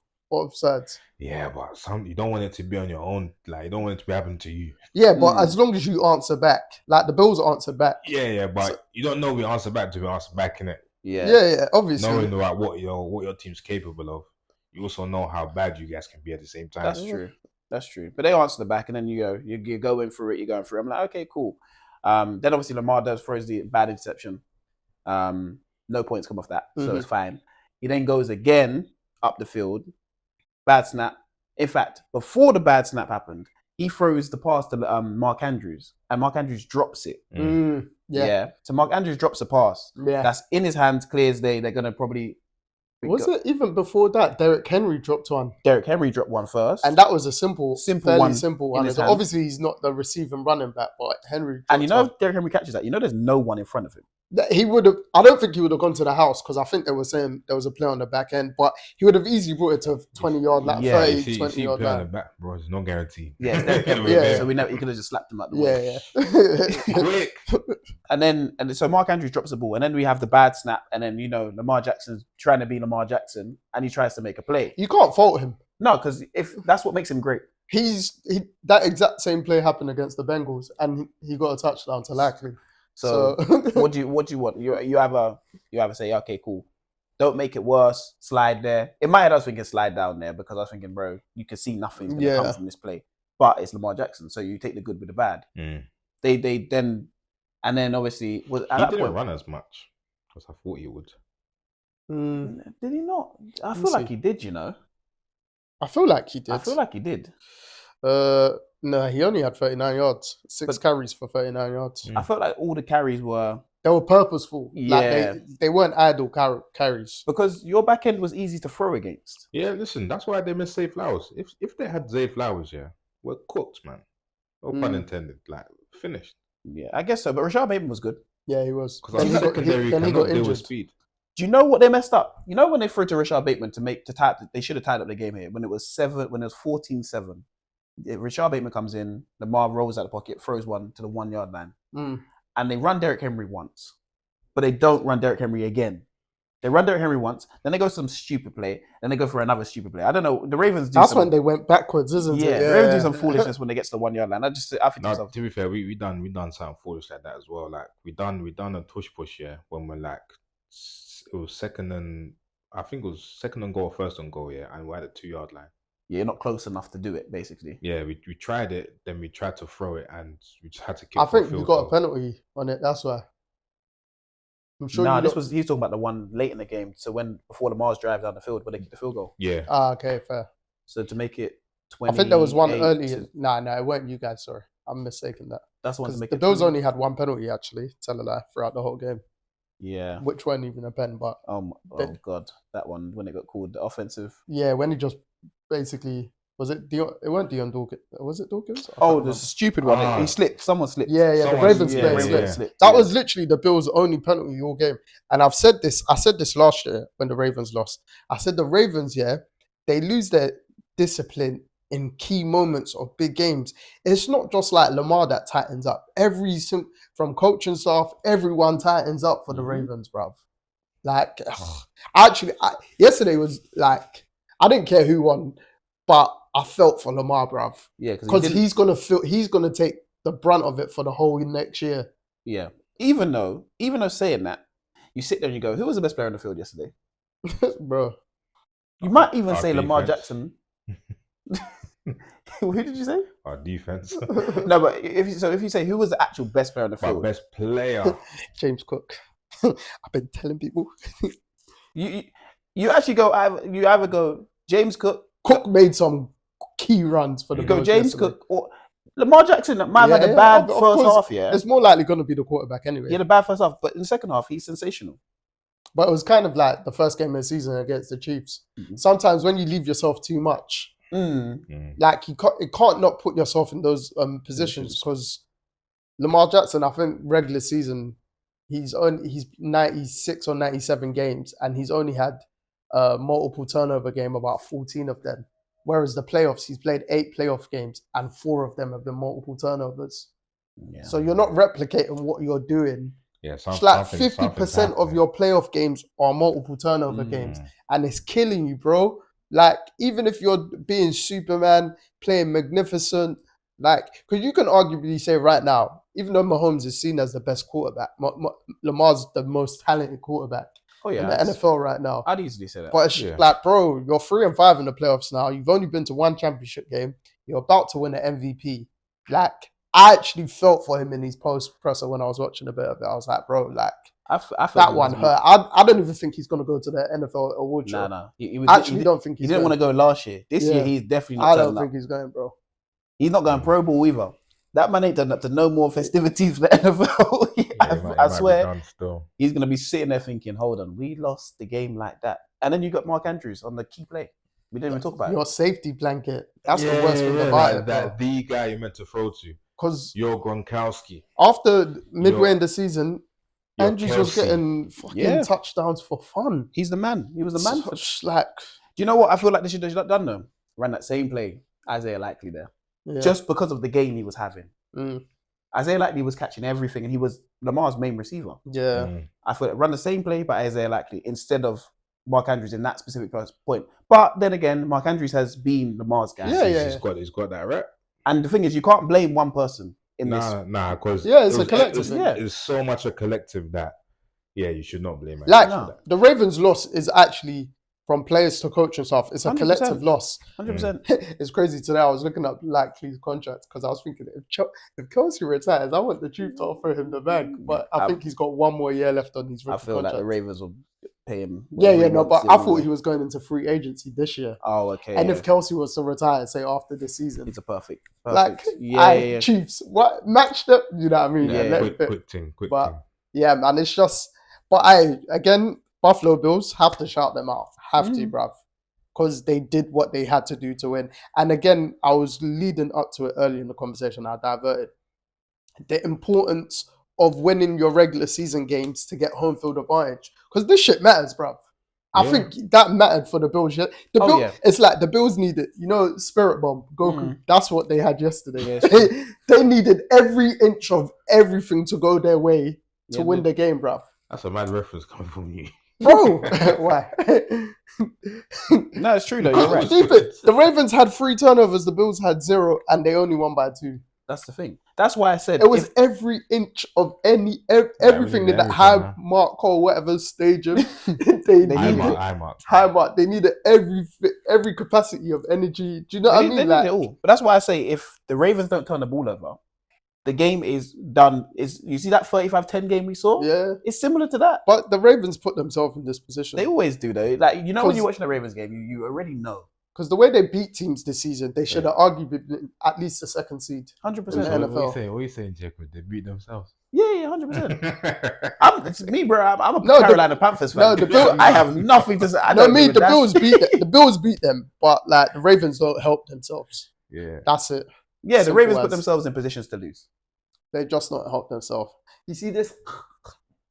Speaker 1: sides.
Speaker 2: Yeah, but you don't want it to be on your own. Like you don't want it to be happening to you.
Speaker 1: Yeah, but as long as you answer back, like the Bills answer back.
Speaker 2: Yeah, but you don't know we answer back to be answer back, innit?
Speaker 1: Yeah, obviously.
Speaker 2: Knowing like what your team's capable of, you also know how bad you guys can be at the same time.
Speaker 3: That's true. But they answer the back, and then you're going through it. You're going through it. I'm like, okay, cool. Then obviously Lamar throws the bad interception. No points come off that, so it's fine. He then goes again up the field. Bad snap. In fact, before the bad snap happened, he throws the pass to Mark Andrews, and Mark Andrews drops it. Yeah. So Mark Andrews drops a pass. Yeah. That's in his hands, clear as day. They're going to probably...
Speaker 1: Was it even before that? Derrick Henry dropped one.
Speaker 3: Derrick Henry dropped one first.
Speaker 1: And that was a simple one. Obviously, he's not the receiving running back, but Henry...
Speaker 3: And if Derrick Henry catches that, there's no one in front of him.
Speaker 1: He would have. I don't think he would have gone to the house because I think they were saying there was a play on the back end, but he would have easily brought it to 20-yard line,
Speaker 3: Yeah,
Speaker 1: 30, 20-yard
Speaker 2: play on the
Speaker 1: line.
Speaker 2: back, bro. There's no guarantee.
Speaker 3: Yeah, it's Derrick Henry.
Speaker 1: Yeah.
Speaker 3: So we know he could have just slapped him out the way.
Speaker 1: Yeah.
Speaker 2: Quick.
Speaker 3: And so Mark Andrews drops the ball, and then we have the bad snap, and then Lamar Jackson's trying to be Lamar Jackson, and he tries to make a play.
Speaker 1: You can't fault him.
Speaker 3: No, because if that's what makes him great.
Speaker 1: That exact same play happened against the Bengals, and he got a touchdown to Likely.
Speaker 3: So what do you want? You ever say, okay, cool. Don't make it worse. Slide there. In my head, I was thinking slide down there because I was thinking, bro, you can see nothing's gonna come from this play. But it's Lamar Jackson, so you take the good with the bad. They then, and then obviously
Speaker 2: He didn't run as much as I thought he would.
Speaker 3: Did he not? I feel like he did.
Speaker 1: I feel like he did.
Speaker 3: I feel like he did.
Speaker 1: No, he only had 39 yards. 6 carries for 39 yards.
Speaker 3: I felt like all the carries were
Speaker 1: purposeful.
Speaker 3: Yeah.
Speaker 1: Like they weren't idle carries.
Speaker 3: because your back end was easy to throw against.
Speaker 2: Yeah, listen, that's why they missed Zay Flowers. If they had Zay Flowers, we're cooked, man. No pun intended. Like, finished.
Speaker 3: Yeah, I guess so. But Rashad Bateman was good.
Speaker 1: Yeah, he was.
Speaker 2: Because our secondary
Speaker 1: then he got
Speaker 2: cannot deal with
Speaker 1: injured.
Speaker 2: speed.
Speaker 3: Do you know what they messed up? You know when they threw to Rashad Bateman to tie, they should have tied up the game here when it was 14-7. Rashad Bateman comes in, Lamar rolls out the pocket, throws one to the 1 yard line, and they run Derrick Henry once, but they don't run Derrick Henry again. They run Derrick Henry once, then they go some stupid play, then they go for another stupid play. I don't know. The Ravens do.
Speaker 1: That's when they went backwards, isn't it?
Speaker 3: Yeah, the Ravens do some foolishness when they get to the 1 yard line. I think to myself,
Speaker 2: To be fair, we done something foolish like that as well. Like we done a tush push when we're like it was second and goal, first and goal, and we're at the 2 yard line.
Speaker 3: yeah, you're not close enough to do it, basically.
Speaker 2: Yeah, we tried it, then we tried to throw it, and we just had to kick.
Speaker 1: I think
Speaker 2: for a
Speaker 1: you
Speaker 2: field
Speaker 1: got
Speaker 2: goal.
Speaker 1: a penalty on it. That's why. I'm sure.
Speaker 3: He's talking about the one late in the game. So before Lamar's drive down the field, where they kick the field goal.
Speaker 2: Yeah.
Speaker 1: Okay, fair.
Speaker 3: So to make it 20.
Speaker 1: I think there was one earlier. No, it weren't you guys. Sorry, I'm mistaken.
Speaker 3: That's the one to make
Speaker 1: the
Speaker 3: it.
Speaker 1: Bills
Speaker 3: 20.
Speaker 1: only had one penalty actually. Tell a lie throughout the whole game.
Speaker 3: Yeah.
Speaker 1: Which weren't even a pen, but
Speaker 3: God, that one when it got called the offensive.
Speaker 1: yeah, when he just basically was it Dion? It weren't Dion Dawkins. Was it Dawkins?
Speaker 3: The stupid one. He slipped. Someone slipped.
Speaker 1: Yeah. The Ravens player slipped. That was literally the Bills' only penalty all game. And I said this last year when the Ravens lost. I said the Ravens, they lose their discipline in key moments of big games. It's not just like Lamar that tightens up. From coaching staff, everyone tightens up for the Ravens, bruv. Like, yesterday was like, I didn't care who won, but I felt for Lamar, bruv.
Speaker 3: Yeah,
Speaker 1: because he's gonna take the brunt of it for the whole next year.
Speaker 3: Yeah. Even though saying that, you sit there and you go, who was the best player on the field yesterday?
Speaker 1: Bro.
Speaker 3: You might even
Speaker 2: Our
Speaker 3: say Lamar
Speaker 2: defense.
Speaker 3: Jackson. Who did you say?
Speaker 2: Our defense.
Speaker 3: No, but if you say who was the actual best player on the
Speaker 2: Our
Speaker 3: field,
Speaker 2: best player.
Speaker 1: James Cook. I've been telling people.
Speaker 3: you actually go. You either go James Cook.
Speaker 1: Cook made some key runs for the
Speaker 3: You go
Speaker 1: Bills
Speaker 3: James
Speaker 1: yesterday.
Speaker 3: Cook or Lamar Jackson. Might have had a bad
Speaker 1: of
Speaker 3: first
Speaker 1: course,
Speaker 3: half. Yeah,
Speaker 1: it's more likely going to be the quarterback anyway.
Speaker 3: he had a bad first half, but in the second half he's sensational.
Speaker 1: But it was kind of like the first game of the season against the Chiefs.
Speaker 3: Mm-hmm.
Speaker 1: Sometimes when you leave yourself too much, like you can't not put yourself in those positions because Lamar Jackson, I think regular season, he's 96 or 97 games and he's only had multiple turnover game, about 14 of them. Whereas the playoffs, he's played 8 playoff games and 4 of them have been multiple turnovers. Yeah. So you're not replicating what you're doing.
Speaker 2: Yeah,
Speaker 1: it's like 50% of your playoff games are multiple turnover games, and it's killing you, bro. Like, even if you're being Superman, playing magnificent, like, because you can arguably say right now, even though Mahomes is seen as the best quarterback, Lamar's the most talented quarterback in the NFL right now.
Speaker 3: I'd easily say that.
Speaker 1: But it's like, bro, you're 3-5 in the playoffs now. You've only been to 1 championship game. You're about to win an MVP. Like, I actually felt for him in his post presser when I was watching a bit of it. I was like, bro, like,
Speaker 3: I
Speaker 1: that one hurt. I don't even think he's going to go to the NFL award show.
Speaker 3: No.
Speaker 1: I don't think
Speaker 3: he didn't want to go last year. This year, he's definitely not.
Speaker 1: I don't think he's going, bro.
Speaker 3: He's not going Pro Bowl either. That man ain't done up to no more festivities for the NFL. I swear, he's going to be sitting there thinking, hold on, we lost the game like that. And then you got Mark Andrews on the key play. We didn't even talk about
Speaker 1: your safety blanket. That's the worst thing about it.
Speaker 2: That the guy you meant to throw to.
Speaker 1: Because
Speaker 2: you're Gronkowski.
Speaker 1: After midway in the season,
Speaker 2: Your
Speaker 1: Andrews was
Speaker 2: Kelsey.
Speaker 1: getting fucking
Speaker 3: Yeah.
Speaker 1: touchdowns for fun.
Speaker 3: He's the man. He was the man. Do
Speaker 1: Such, like,
Speaker 3: you know what I feel like they should have done though? Ran that same play, Isaiah Likely there,
Speaker 1: yeah.
Speaker 3: just because of the game he was having.
Speaker 1: Mm,
Speaker 3: Isaiah Likely was catching everything, and he was Lamar's main receiver.
Speaker 1: yeah.
Speaker 3: I feel like run the same play, but Isaiah Likely instead of Mark Andrews in that specific point. But then again, Mark Andrews has been Lamar's guy.
Speaker 1: Yeah.
Speaker 2: He's got that rep.
Speaker 3: And the thing is, you can't blame one person in this.
Speaker 2: Nah, because
Speaker 1: Yeah, it's a collective.
Speaker 2: It's so much a collective that you should not blame it.
Speaker 1: Like,
Speaker 3: No.
Speaker 1: the Ravens' loss is actually from players to coaching staff. It's a
Speaker 3: 100%.
Speaker 1: collective loss.
Speaker 3: 100%.
Speaker 1: It's crazy today. I was looking up Likely's contract because I was thinking if Kelsey retires, I want the Chiefs to offer him the bag. But I think he's got one more year left on his
Speaker 3: I
Speaker 1: rookie
Speaker 3: feel
Speaker 1: contract.
Speaker 3: like the Ravens will pay him.
Speaker 1: But I thought he was going into free agency this year.
Speaker 3: Oh, okay.
Speaker 1: And if Kelsey was to retire, say after this season,
Speaker 3: it's a perfect.
Speaker 1: like,
Speaker 3: Yeah.
Speaker 1: Chiefs, what matched up? You know what I mean?
Speaker 3: Yeah,
Speaker 1: Let it fit.
Speaker 2: Quick thing.
Speaker 1: But yeah, man, it's just. But again, Buffalo Bills have to shout them out. Have to, bruv. Because they did what they had to do to win. And again, I was leading up to it early in the conversation. I diverted. The importance of winning your regular season games to get home field advantage. Because this shit matters, bruv. I think that mattered for the Bills. It's like the Bills needed, Spirit Bomb, Goku. That's what they had yesterday.
Speaker 3: Yeah,
Speaker 1: they needed every inch of everything to go their way to win the game, bruv.
Speaker 2: That's a mad reference coming from you.
Speaker 1: Bro, why?
Speaker 3: No, it's true though. You're right.
Speaker 1: Keep it. The Ravens had 3 turnovers, the Bills had 0, and they only won by 2.
Speaker 3: That's the thing. That's why I said
Speaker 1: it was every inch of everything that high mark or whatever stadium they needed. High mark. They needed every capacity of energy. Do you know what I mean?
Speaker 3: They need it all. But that's why I say if the Ravens don't turn the ball over, the game is done. You see that 35-10 game we saw?
Speaker 1: Yeah.
Speaker 3: It's similar to that.
Speaker 1: But the Ravens put themselves in this position.
Speaker 3: They always do though. Like, when you're watching the Ravens game, you already know.
Speaker 1: Because the way they beat teams this season, they should have arguably been at least the 2nd seed.
Speaker 3: 100%.
Speaker 1: In the NFL.
Speaker 2: What are you saying, Jacob? They beat themselves.
Speaker 3: Yeah, 100%. It's me, bro. I'm a Carolina Panthers fan.
Speaker 1: No, the Bills.
Speaker 3: I have nothing to say.
Speaker 1: The Bills beat them. The Bills beat them, but like the Ravens don't help themselves.
Speaker 2: Yeah,
Speaker 1: that's it.
Speaker 3: Yeah, the Ravens put themselves in positions to lose.
Speaker 1: They just not help themselves. You see this?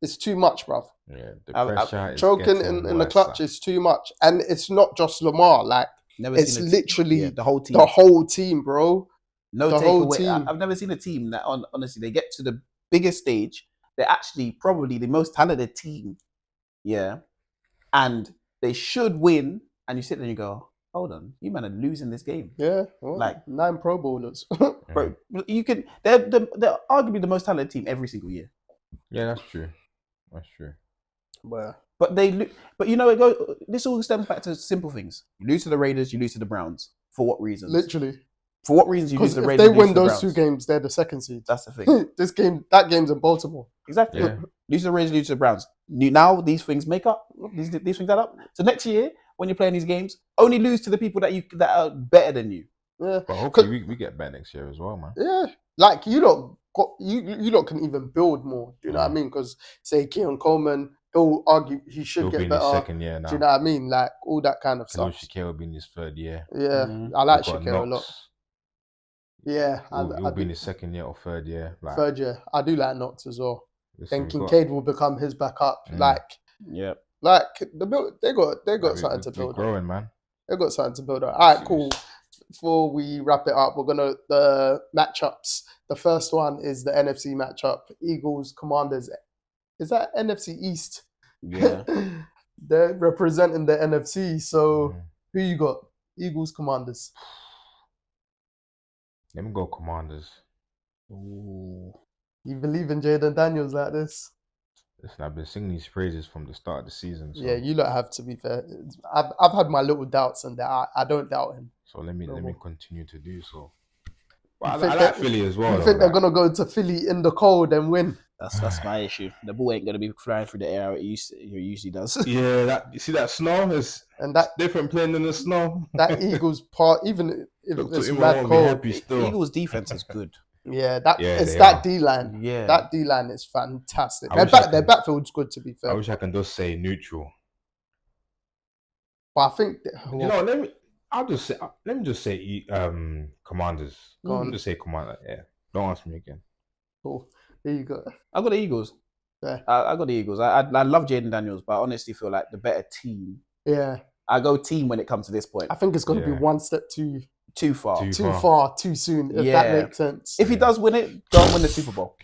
Speaker 1: It's too much, bruv.
Speaker 2: Yeah, the pressure
Speaker 1: choking in the clutch is too much, and it's not just Lamar. Like, it's literally
Speaker 3: the whole team.
Speaker 1: The whole team, bro.
Speaker 3: No takeaway. I've never seen a team that, honestly, they get to the biggest stage. They're actually probably the most talented team. Yeah. And they should win. And you sit there and you go, hold on, you man are losing this game.
Speaker 1: Yeah.
Speaker 3: Well, like
Speaker 1: 9 Pro Bowlers.
Speaker 3: Bro, they're arguably the most talented team every single year.
Speaker 2: Yeah, that's true. That's true.
Speaker 1: But
Speaker 3: this all stems back to simple things. You lose to the Raiders, you lose to the Browns. For what reasons?
Speaker 1: Literally.
Speaker 3: For what reasons you lose to the Raiders?
Speaker 1: If they win those 2 games, they're the 2nd seed.
Speaker 3: That's the thing.
Speaker 1: That game's in Baltimore.
Speaker 3: Exactly. Yeah. Lose to the Raiders, lose to the Browns. Now these things make up. These things add up. So next year, when you're playing these games, only lose to the people that are better than you.
Speaker 1: Yeah.
Speaker 2: But hopefully we get better next year as well, man.
Speaker 1: Yeah. Like, you lot can even build more. Do you know what I mean? Because say Keon Coleman, he'll argue he should get better.
Speaker 2: He'll be in his 2nd year now.
Speaker 1: Do you know what I mean? Like, all that kind of stuff.
Speaker 2: Shakir will be in his 3rd year.
Speaker 1: Yeah, I like Shakir a lot. Yeah,
Speaker 2: he'll be in his 2nd year or 3rd year.
Speaker 1: 3rd year, I do like Knox as well. Then Kincaid will become his backup. Like they got something to build.
Speaker 2: Growing, man.
Speaker 1: They got something to build on. All right, cool. Before we wrap it up, the matchups. The first one is the NFC matchup: Eagles, Commanders. Is that NFC East?
Speaker 3: Yeah.
Speaker 1: They're representing the NFC. So who you got? Eagles, Commanders.
Speaker 2: Let me go Commanders.
Speaker 1: Ooh. You believe in Jaden Daniels like this?
Speaker 2: Listen, I've been singing these praises from the start of the season. So.
Speaker 1: Yeah, you lot have to be fair. I've had my little doubts and that I don't doubt him.
Speaker 2: So let me continue to do so. But I like Philly as well.
Speaker 1: You think they're gonna go to Philly in the cold and win?
Speaker 3: That's my issue. The ball ain't gonna be flying through the air. It usually does.
Speaker 2: Yeah, you see that snow is different playing in the snow.
Speaker 1: That Eagles part, even if it's mad cold,
Speaker 3: Eagles defense is good.
Speaker 1: Yeah, that D line.
Speaker 3: Yeah,
Speaker 1: that D line is fantastic. Their backfield's good, to be fair.
Speaker 2: I wish I can just say neutral.
Speaker 1: But I think
Speaker 2: let me just say Commanders. Let me just say Commander. Yeah, don't ask me again.
Speaker 1: Cool. There you go.
Speaker 3: I got the Eagles. I got the Eagles. I love Jaden Daniels, but I honestly feel like the better team.
Speaker 1: Yeah.
Speaker 3: I go team when it comes to this point.
Speaker 1: I think it's going to be one step
Speaker 3: too far.
Speaker 1: Too far, too soon, if that makes sense.
Speaker 3: If he does win it, go and win the Super Bowl.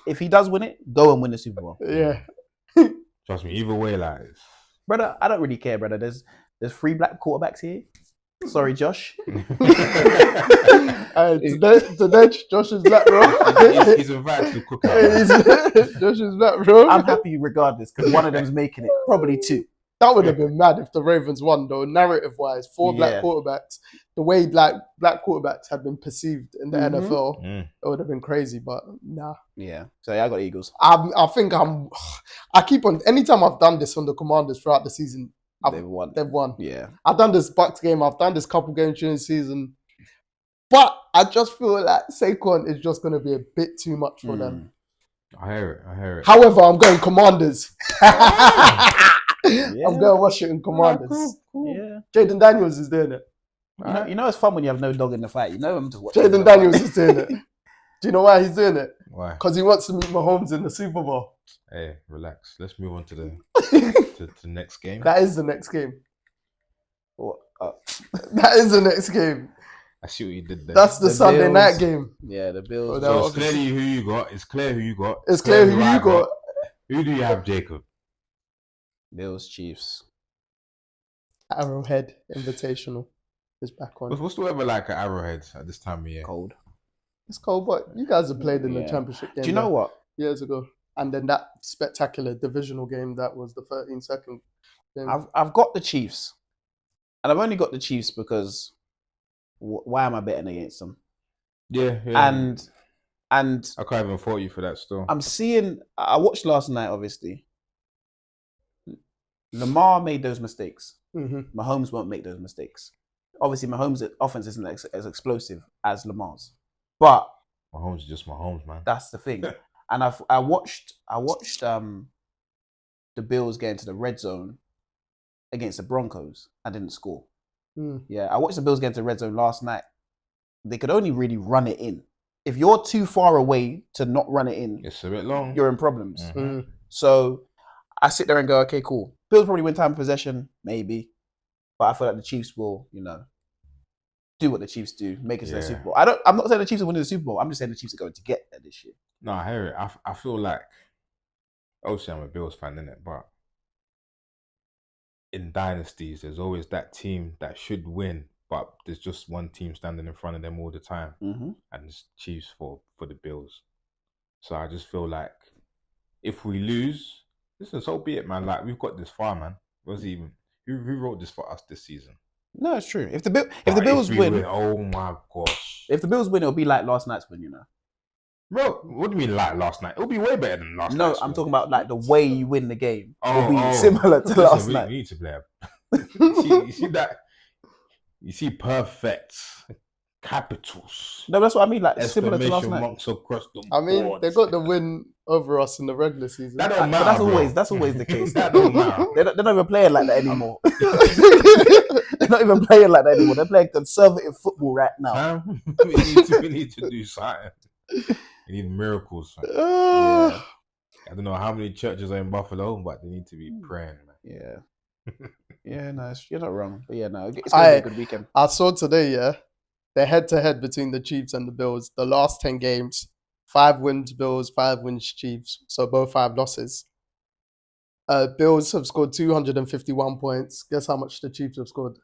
Speaker 3: If he does win it, go and win the Super Bowl.
Speaker 1: Yeah.
Speaker 2: Trust me, either way, like...
Speaker 3: Brother, I don't really care, brother. There's 3 black quarterbacks here. Sorry, Josh.
Speaker 1: Today, Josh is black, bro.
Speaker 2: he's invited to cook out.
Speaker 1: Josh is black, bro.
Speaker 3: I'm happy regardless, because one of them's making it. Probably 2.
Speaker 1: That would have been mad if the Ravens won, though. Narrative-wise, 4 black quarterbacks, the way black quarterbacks had been perceived in the NFL, it would have been crazy. But nah.
Speaker 3: Yeah. So I got Eagles.
Speaker 1: I think I keep on. Anytime I've done this on the Commanders throughout the season, they've won.
Speaker 3: Yeah.
Speaker 1: I've done this Bucks game. I've done this couple games during the season, but I just feel like Saquon is just going to be a bit too much for them.
Speaker 2: I hear it.
Speaker 1: However, I'm going Commanders. I'm going Washington Commanders.
Speaker 3: Cool. Yeah.
Speaker 1: Jaden Daniels is doing it.
Speaker 3: You know it's fun when you have no dog in the fight. You know I'm just watching.
Speaker 1: Jaden Daniels is doing it. Do you know why he's doing it?
Speaker 2: Why?
Speaker 1: Because he wants to meet Mahomes in the Super Bowl.
Speaker 2: Hey, relax. Let's move on to the next game.
Speaker 1: That is the next game.
Speaker 3: What?
Speaker 1: That is the next game.
Speaker 2: I see what you did there.
Speaker 1: That's the Sunday
Speaker 3: Bills.
Speaker 1: night game.
Speaker 3: Yeah, the Bills.
Speaker 2: So it's clearly who you got. It's clear who you got.
Speaker 1: It's clear who you got.
Speaker 2: Who do you have, Jacob?
Speaker 3: Bills, Chiefs.
Speaker 1: Arrowhead Invitational is back on.
Speaker 2: What's the weather like at Arrowhead at this time of year?
Speaker 3: Cold.
Speaker 1: It's cold, but you guys have played in the championship game.
Speaker 3: Do you know what?
Speaker 1: Years ago. And then that spectacular divisional game, that was the 13-second game.
Speaker 3: I've got the Chiefs. And I've only got the Chiefs because why am I betting against them?
Speaker 2: Yeah.
Speaker 3: And
Speaker 2: I can't even fault you for that still.
Speaker 3: I watched last night, obviously. Lamar made those mistakes. Mahomes won't make those mistakes. Obviously, Mahomes' offense isn't as explosive as Lamar's. But
Speaker 2: Mahomes is just Mahomes, man.
Speaker 3: That's the thing. And I watched the Bills get into the red zone against the Broncos and didn't score. Yeah, I watched the Bills get into the red zone last night. They could only really run it in. If you're too far away to not run it in,
Speaker 2: it's a bit long.
Speaker 3: You're in problems. So I sit there and go, okay, cool. Bills probably win time of possession, maybe. But I feel like the Chiefs will, do what the Chiefs do, make it to the Super Bowl. I'm not saying the Chiefs are winning the Super Bowl. I'm just saying the Chiefs are going to get there this year.
Speaker 2: No, I hear it. I feel like, obviously I'm a Bills fan, innit? But in dynasties, there's always that team that should win, but there's just one team standing in front of them all the time. And it's Chiefs for the Bills. So I just feel like if we lose, listen, so be it, man. Like, we've got this far, man. Who wrote this for us this season?
Speaker 3: No, it's true. If the Bills win,
Speaker 2: oh my gosh.
Speaker 3: If the Bills win, it'll be like last night's win,
Speaker 2: Bro, what do you mean like last night? It'll be way better than last night.
Speaker 3: No, I'm talking about like the way you win the game. It'll be similar to last night.
Speaker 2: We need to play. You see that? You see perfect capitals.
Speaker 3: No, that's what I mean. Like similar to last night.
Speaker 2: Across the
Speaker 1: I mean,
Speaker 2: board.
Speaker 1: they got the win over us in the regular season.
Speaker 2: That don't matter.
Speaker 3: But that's always the case.
Speaker 2: That don't matter.
Speaker 3: They're not even playing like that anymore. They're not even playing like that anymore. They're playing conservative football right now.
Speaker 2: We need to do something. We need miracles. I don't know how many churches are in Buffalo, but they need to be praying, man.
Speaker 3: Yeah, no, you're not wrong. But yeah, no, it's going to be a good weekend.
Speaker 1: I saw today, the head-to-head between the Chiefs and the Bills, the last 10 games, 5 wins Bills, 5 wins Chiefs, so both 5 losses. Bills have scored 251 points. Guess how much the Chiefs have scored?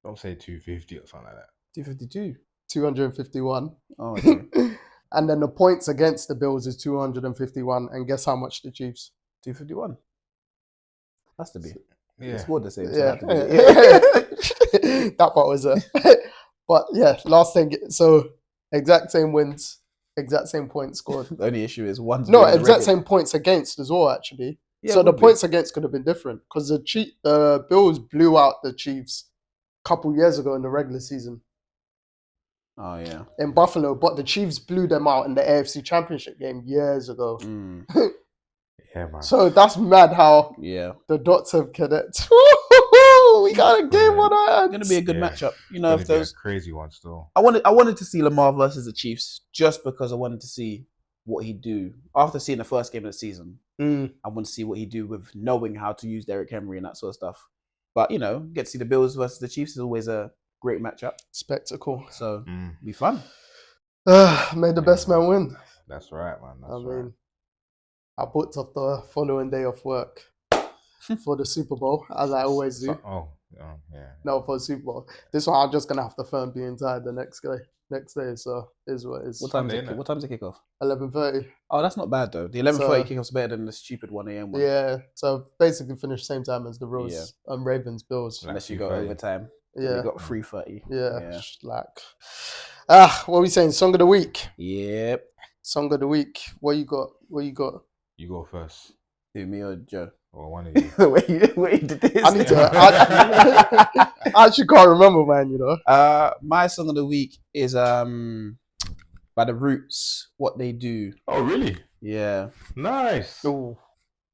Speaker 2: Don't say 250 or something like that.
Speaker 3: 252.
Speaker 1: 251.
Speaker 3: Oh, okay.
Speaker 1: And then the points against the Bills is 251. And guess how much the Chiefs?
Speaker 3: 251. Has to be.
Speaker 2: Yeah.
Speaker 3: They scored the same.
Speaker 1: That part was but yeah, last thing. So exact same wins, exact same points scored.
Speaker 3: The only issue is one's
Speaker 1: exact same points against as well, actually.
Speaker 3: Yeah,
Speaker 1: so the points against could have been different because the Bills blew out the Chiefs a couple years ago in the regular season.
Speaker 3: Oh yeah,
Speaker 1: in Buffalo, but the Chiefs blew them out in the AFC Championship game years ago.
Speaker 2: Yeah, man.
Speaker 1: So that's mad how the dots have connected. We got a game on our hands.
Speaker 3: It's going to be a good matchup. If those
Speaker 2: crazy ones still.
Speaker 3: I wanted to see Lamar versus the Chiefs just because I wanted to see what he'd do after seeing the first game of the season.
Speaker 1: Mm.
Speaker 3: I want to see what he'd do with knowing how to use Derrick Henry and that sort of stuff. But get to see the Bills versus the Chiefs is always a great matchup.
Speaker 1: Spectacle.
Speaker 3: So be fun.
Speaker 1: May the best man win.
Speaker 2: That's right, man. That's
Speaker 1: I
Speaker 2: right.
Speaker 1: mean, I booked off the following day off work for the Super Bowl, as I always do.
Speaker 2: Yeah.
Speaker 1: No, for the Super Bowl. This one I'm just gonna have to firm being tired the next day. So is what it is.
Speaker 3: What time
Speaker 2: Sunday, innit?
Speaker 3: what time's the kickoff?
Speaker 1: 11:30.
Speaker 3: Oh, that's not bad though. The 11:30
Speaker 1: So-
Speaker 3: kickoff's better than the stupid 1 a.m. one.
Speaker 1: Yeah. So basically finish same time as the Rose Ravens Bills.
Speaker 2: Like
Speaker 3: Unless you go
Speaker 2: 2:30.
Speaker 3: overtime.
Speaker 1: Yeah.
Speaker 3: You got 3:30.
Speaker 1: Yeah. Like what are we saying? Song of the week.
Speaker 3: Yep.
Speaker 1: Song of the week. What you got?
Speaker 2: You go first.
Speaker 3: Who, me or Joe?
Speaker 2: Or one of you.
Speaker 3: wait, did this?
Speaker 1: I need to. I actually can't remember, man.
Speaker 3: My song of the week is by the Roots. What They Do.
Speaker 2: Oh, really?
Speaker 3: Yeah.
Speaker 2: Nice.
Speaker 1: Ooh,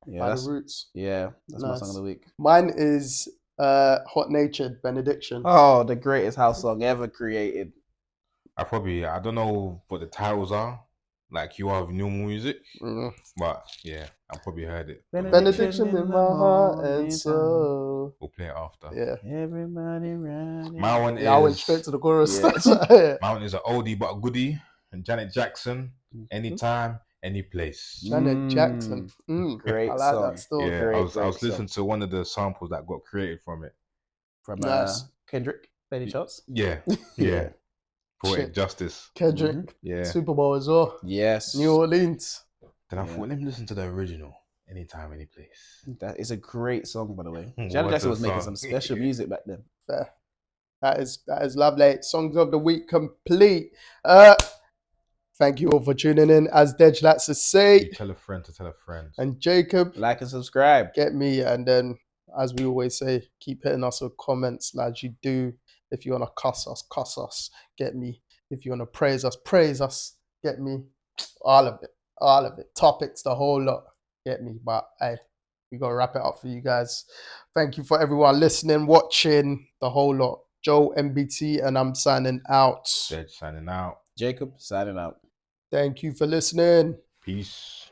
Speaker 3: Yeah.
Speaker 1: by
Speaker 3: That's
Speaker 1: the Roots.
Speaker 3: my
Speaker 1: Nice.
Speaker 3: song of the week.
Speaker 1: Mine is Hot Natured Benediction.
Speaker 3: Oh, the greatest house song ever created.
Speaker 2: I don't know what the titles are. Like you have normal music, but yeah, I probably heard it.
Speaker 1: Benediction in my heart and soul.
Speaker 2: We'll play it after.
Speaker 1: Yeah.
Speaker 3: Everybody around.
Speaker 2: My one is.
Speaker 1: Yeah, I went straight to the chorus.
Speaker 3: Yeah.
Speaker 1: Yeah.
Speaker 2: My one is an oldie but a goodie, and Janet Jackson. Anytime, any place.
Speaker 1: Janet Jackson.
Speaker 3: Great
Speaker 1: I like
Speaker 3: song.
Speaker 1: that still.
Speaker 2: Yeah,
Speaker 3: great,
Speaker 2: I was
Speaker 3: great
Speaker 2: listening to one of the samples that got created from it.
Speaker 3: From
Speaker 1: Nice.
Speaker 3: Kendrick, Benny Shots.
Speaker 2: Yeah. Poetic
Speaker 1: Shit.
Speaker 2: justice.
Speaker 1: Kendrick.
Speaker 2: Yeah.
Speaker 1: Super Bowl as well.
Speaker 3: Yes.
Speaker 1: New Orleans.
Speaker 2: Then I thought, let me listen to the original. Anytime, any place.
Speaker 3: That is a great song, by the way.
Speaker 2: What
Speaker 3: Janet Jackson
Speaker 2: a
Speaker 3: was making
Speaker 2: song.
Speaker 3: some special music back then.
Speaker 1: Fair. That is lovely. Songs of the week complete. Thank you all for tuning in. As Deji likes to
Speaker 2: You
Speaker 1: say,
Speaker 2: tell a friend to tell a friend.
Speaker 1: and Jacob,
Speaker 3: Like and subscribe.
Speaker 1: get me. And then, as we always say, keep hitting us with comments like you do. If you want to cuss us, get me. If you want to praise us, get me. All of it. Topics, the whole lot, get me. But hey, we got to wrap it up for you guys. Thank you for everyone listening, watching, the whole lot. Joe MBT, and I'm signing out.
Speaker 2: Dead signing out.
Speaker 3: Jacob, signing out.
Speaker 1: Thank you for listening.
Speaker 2: Peace.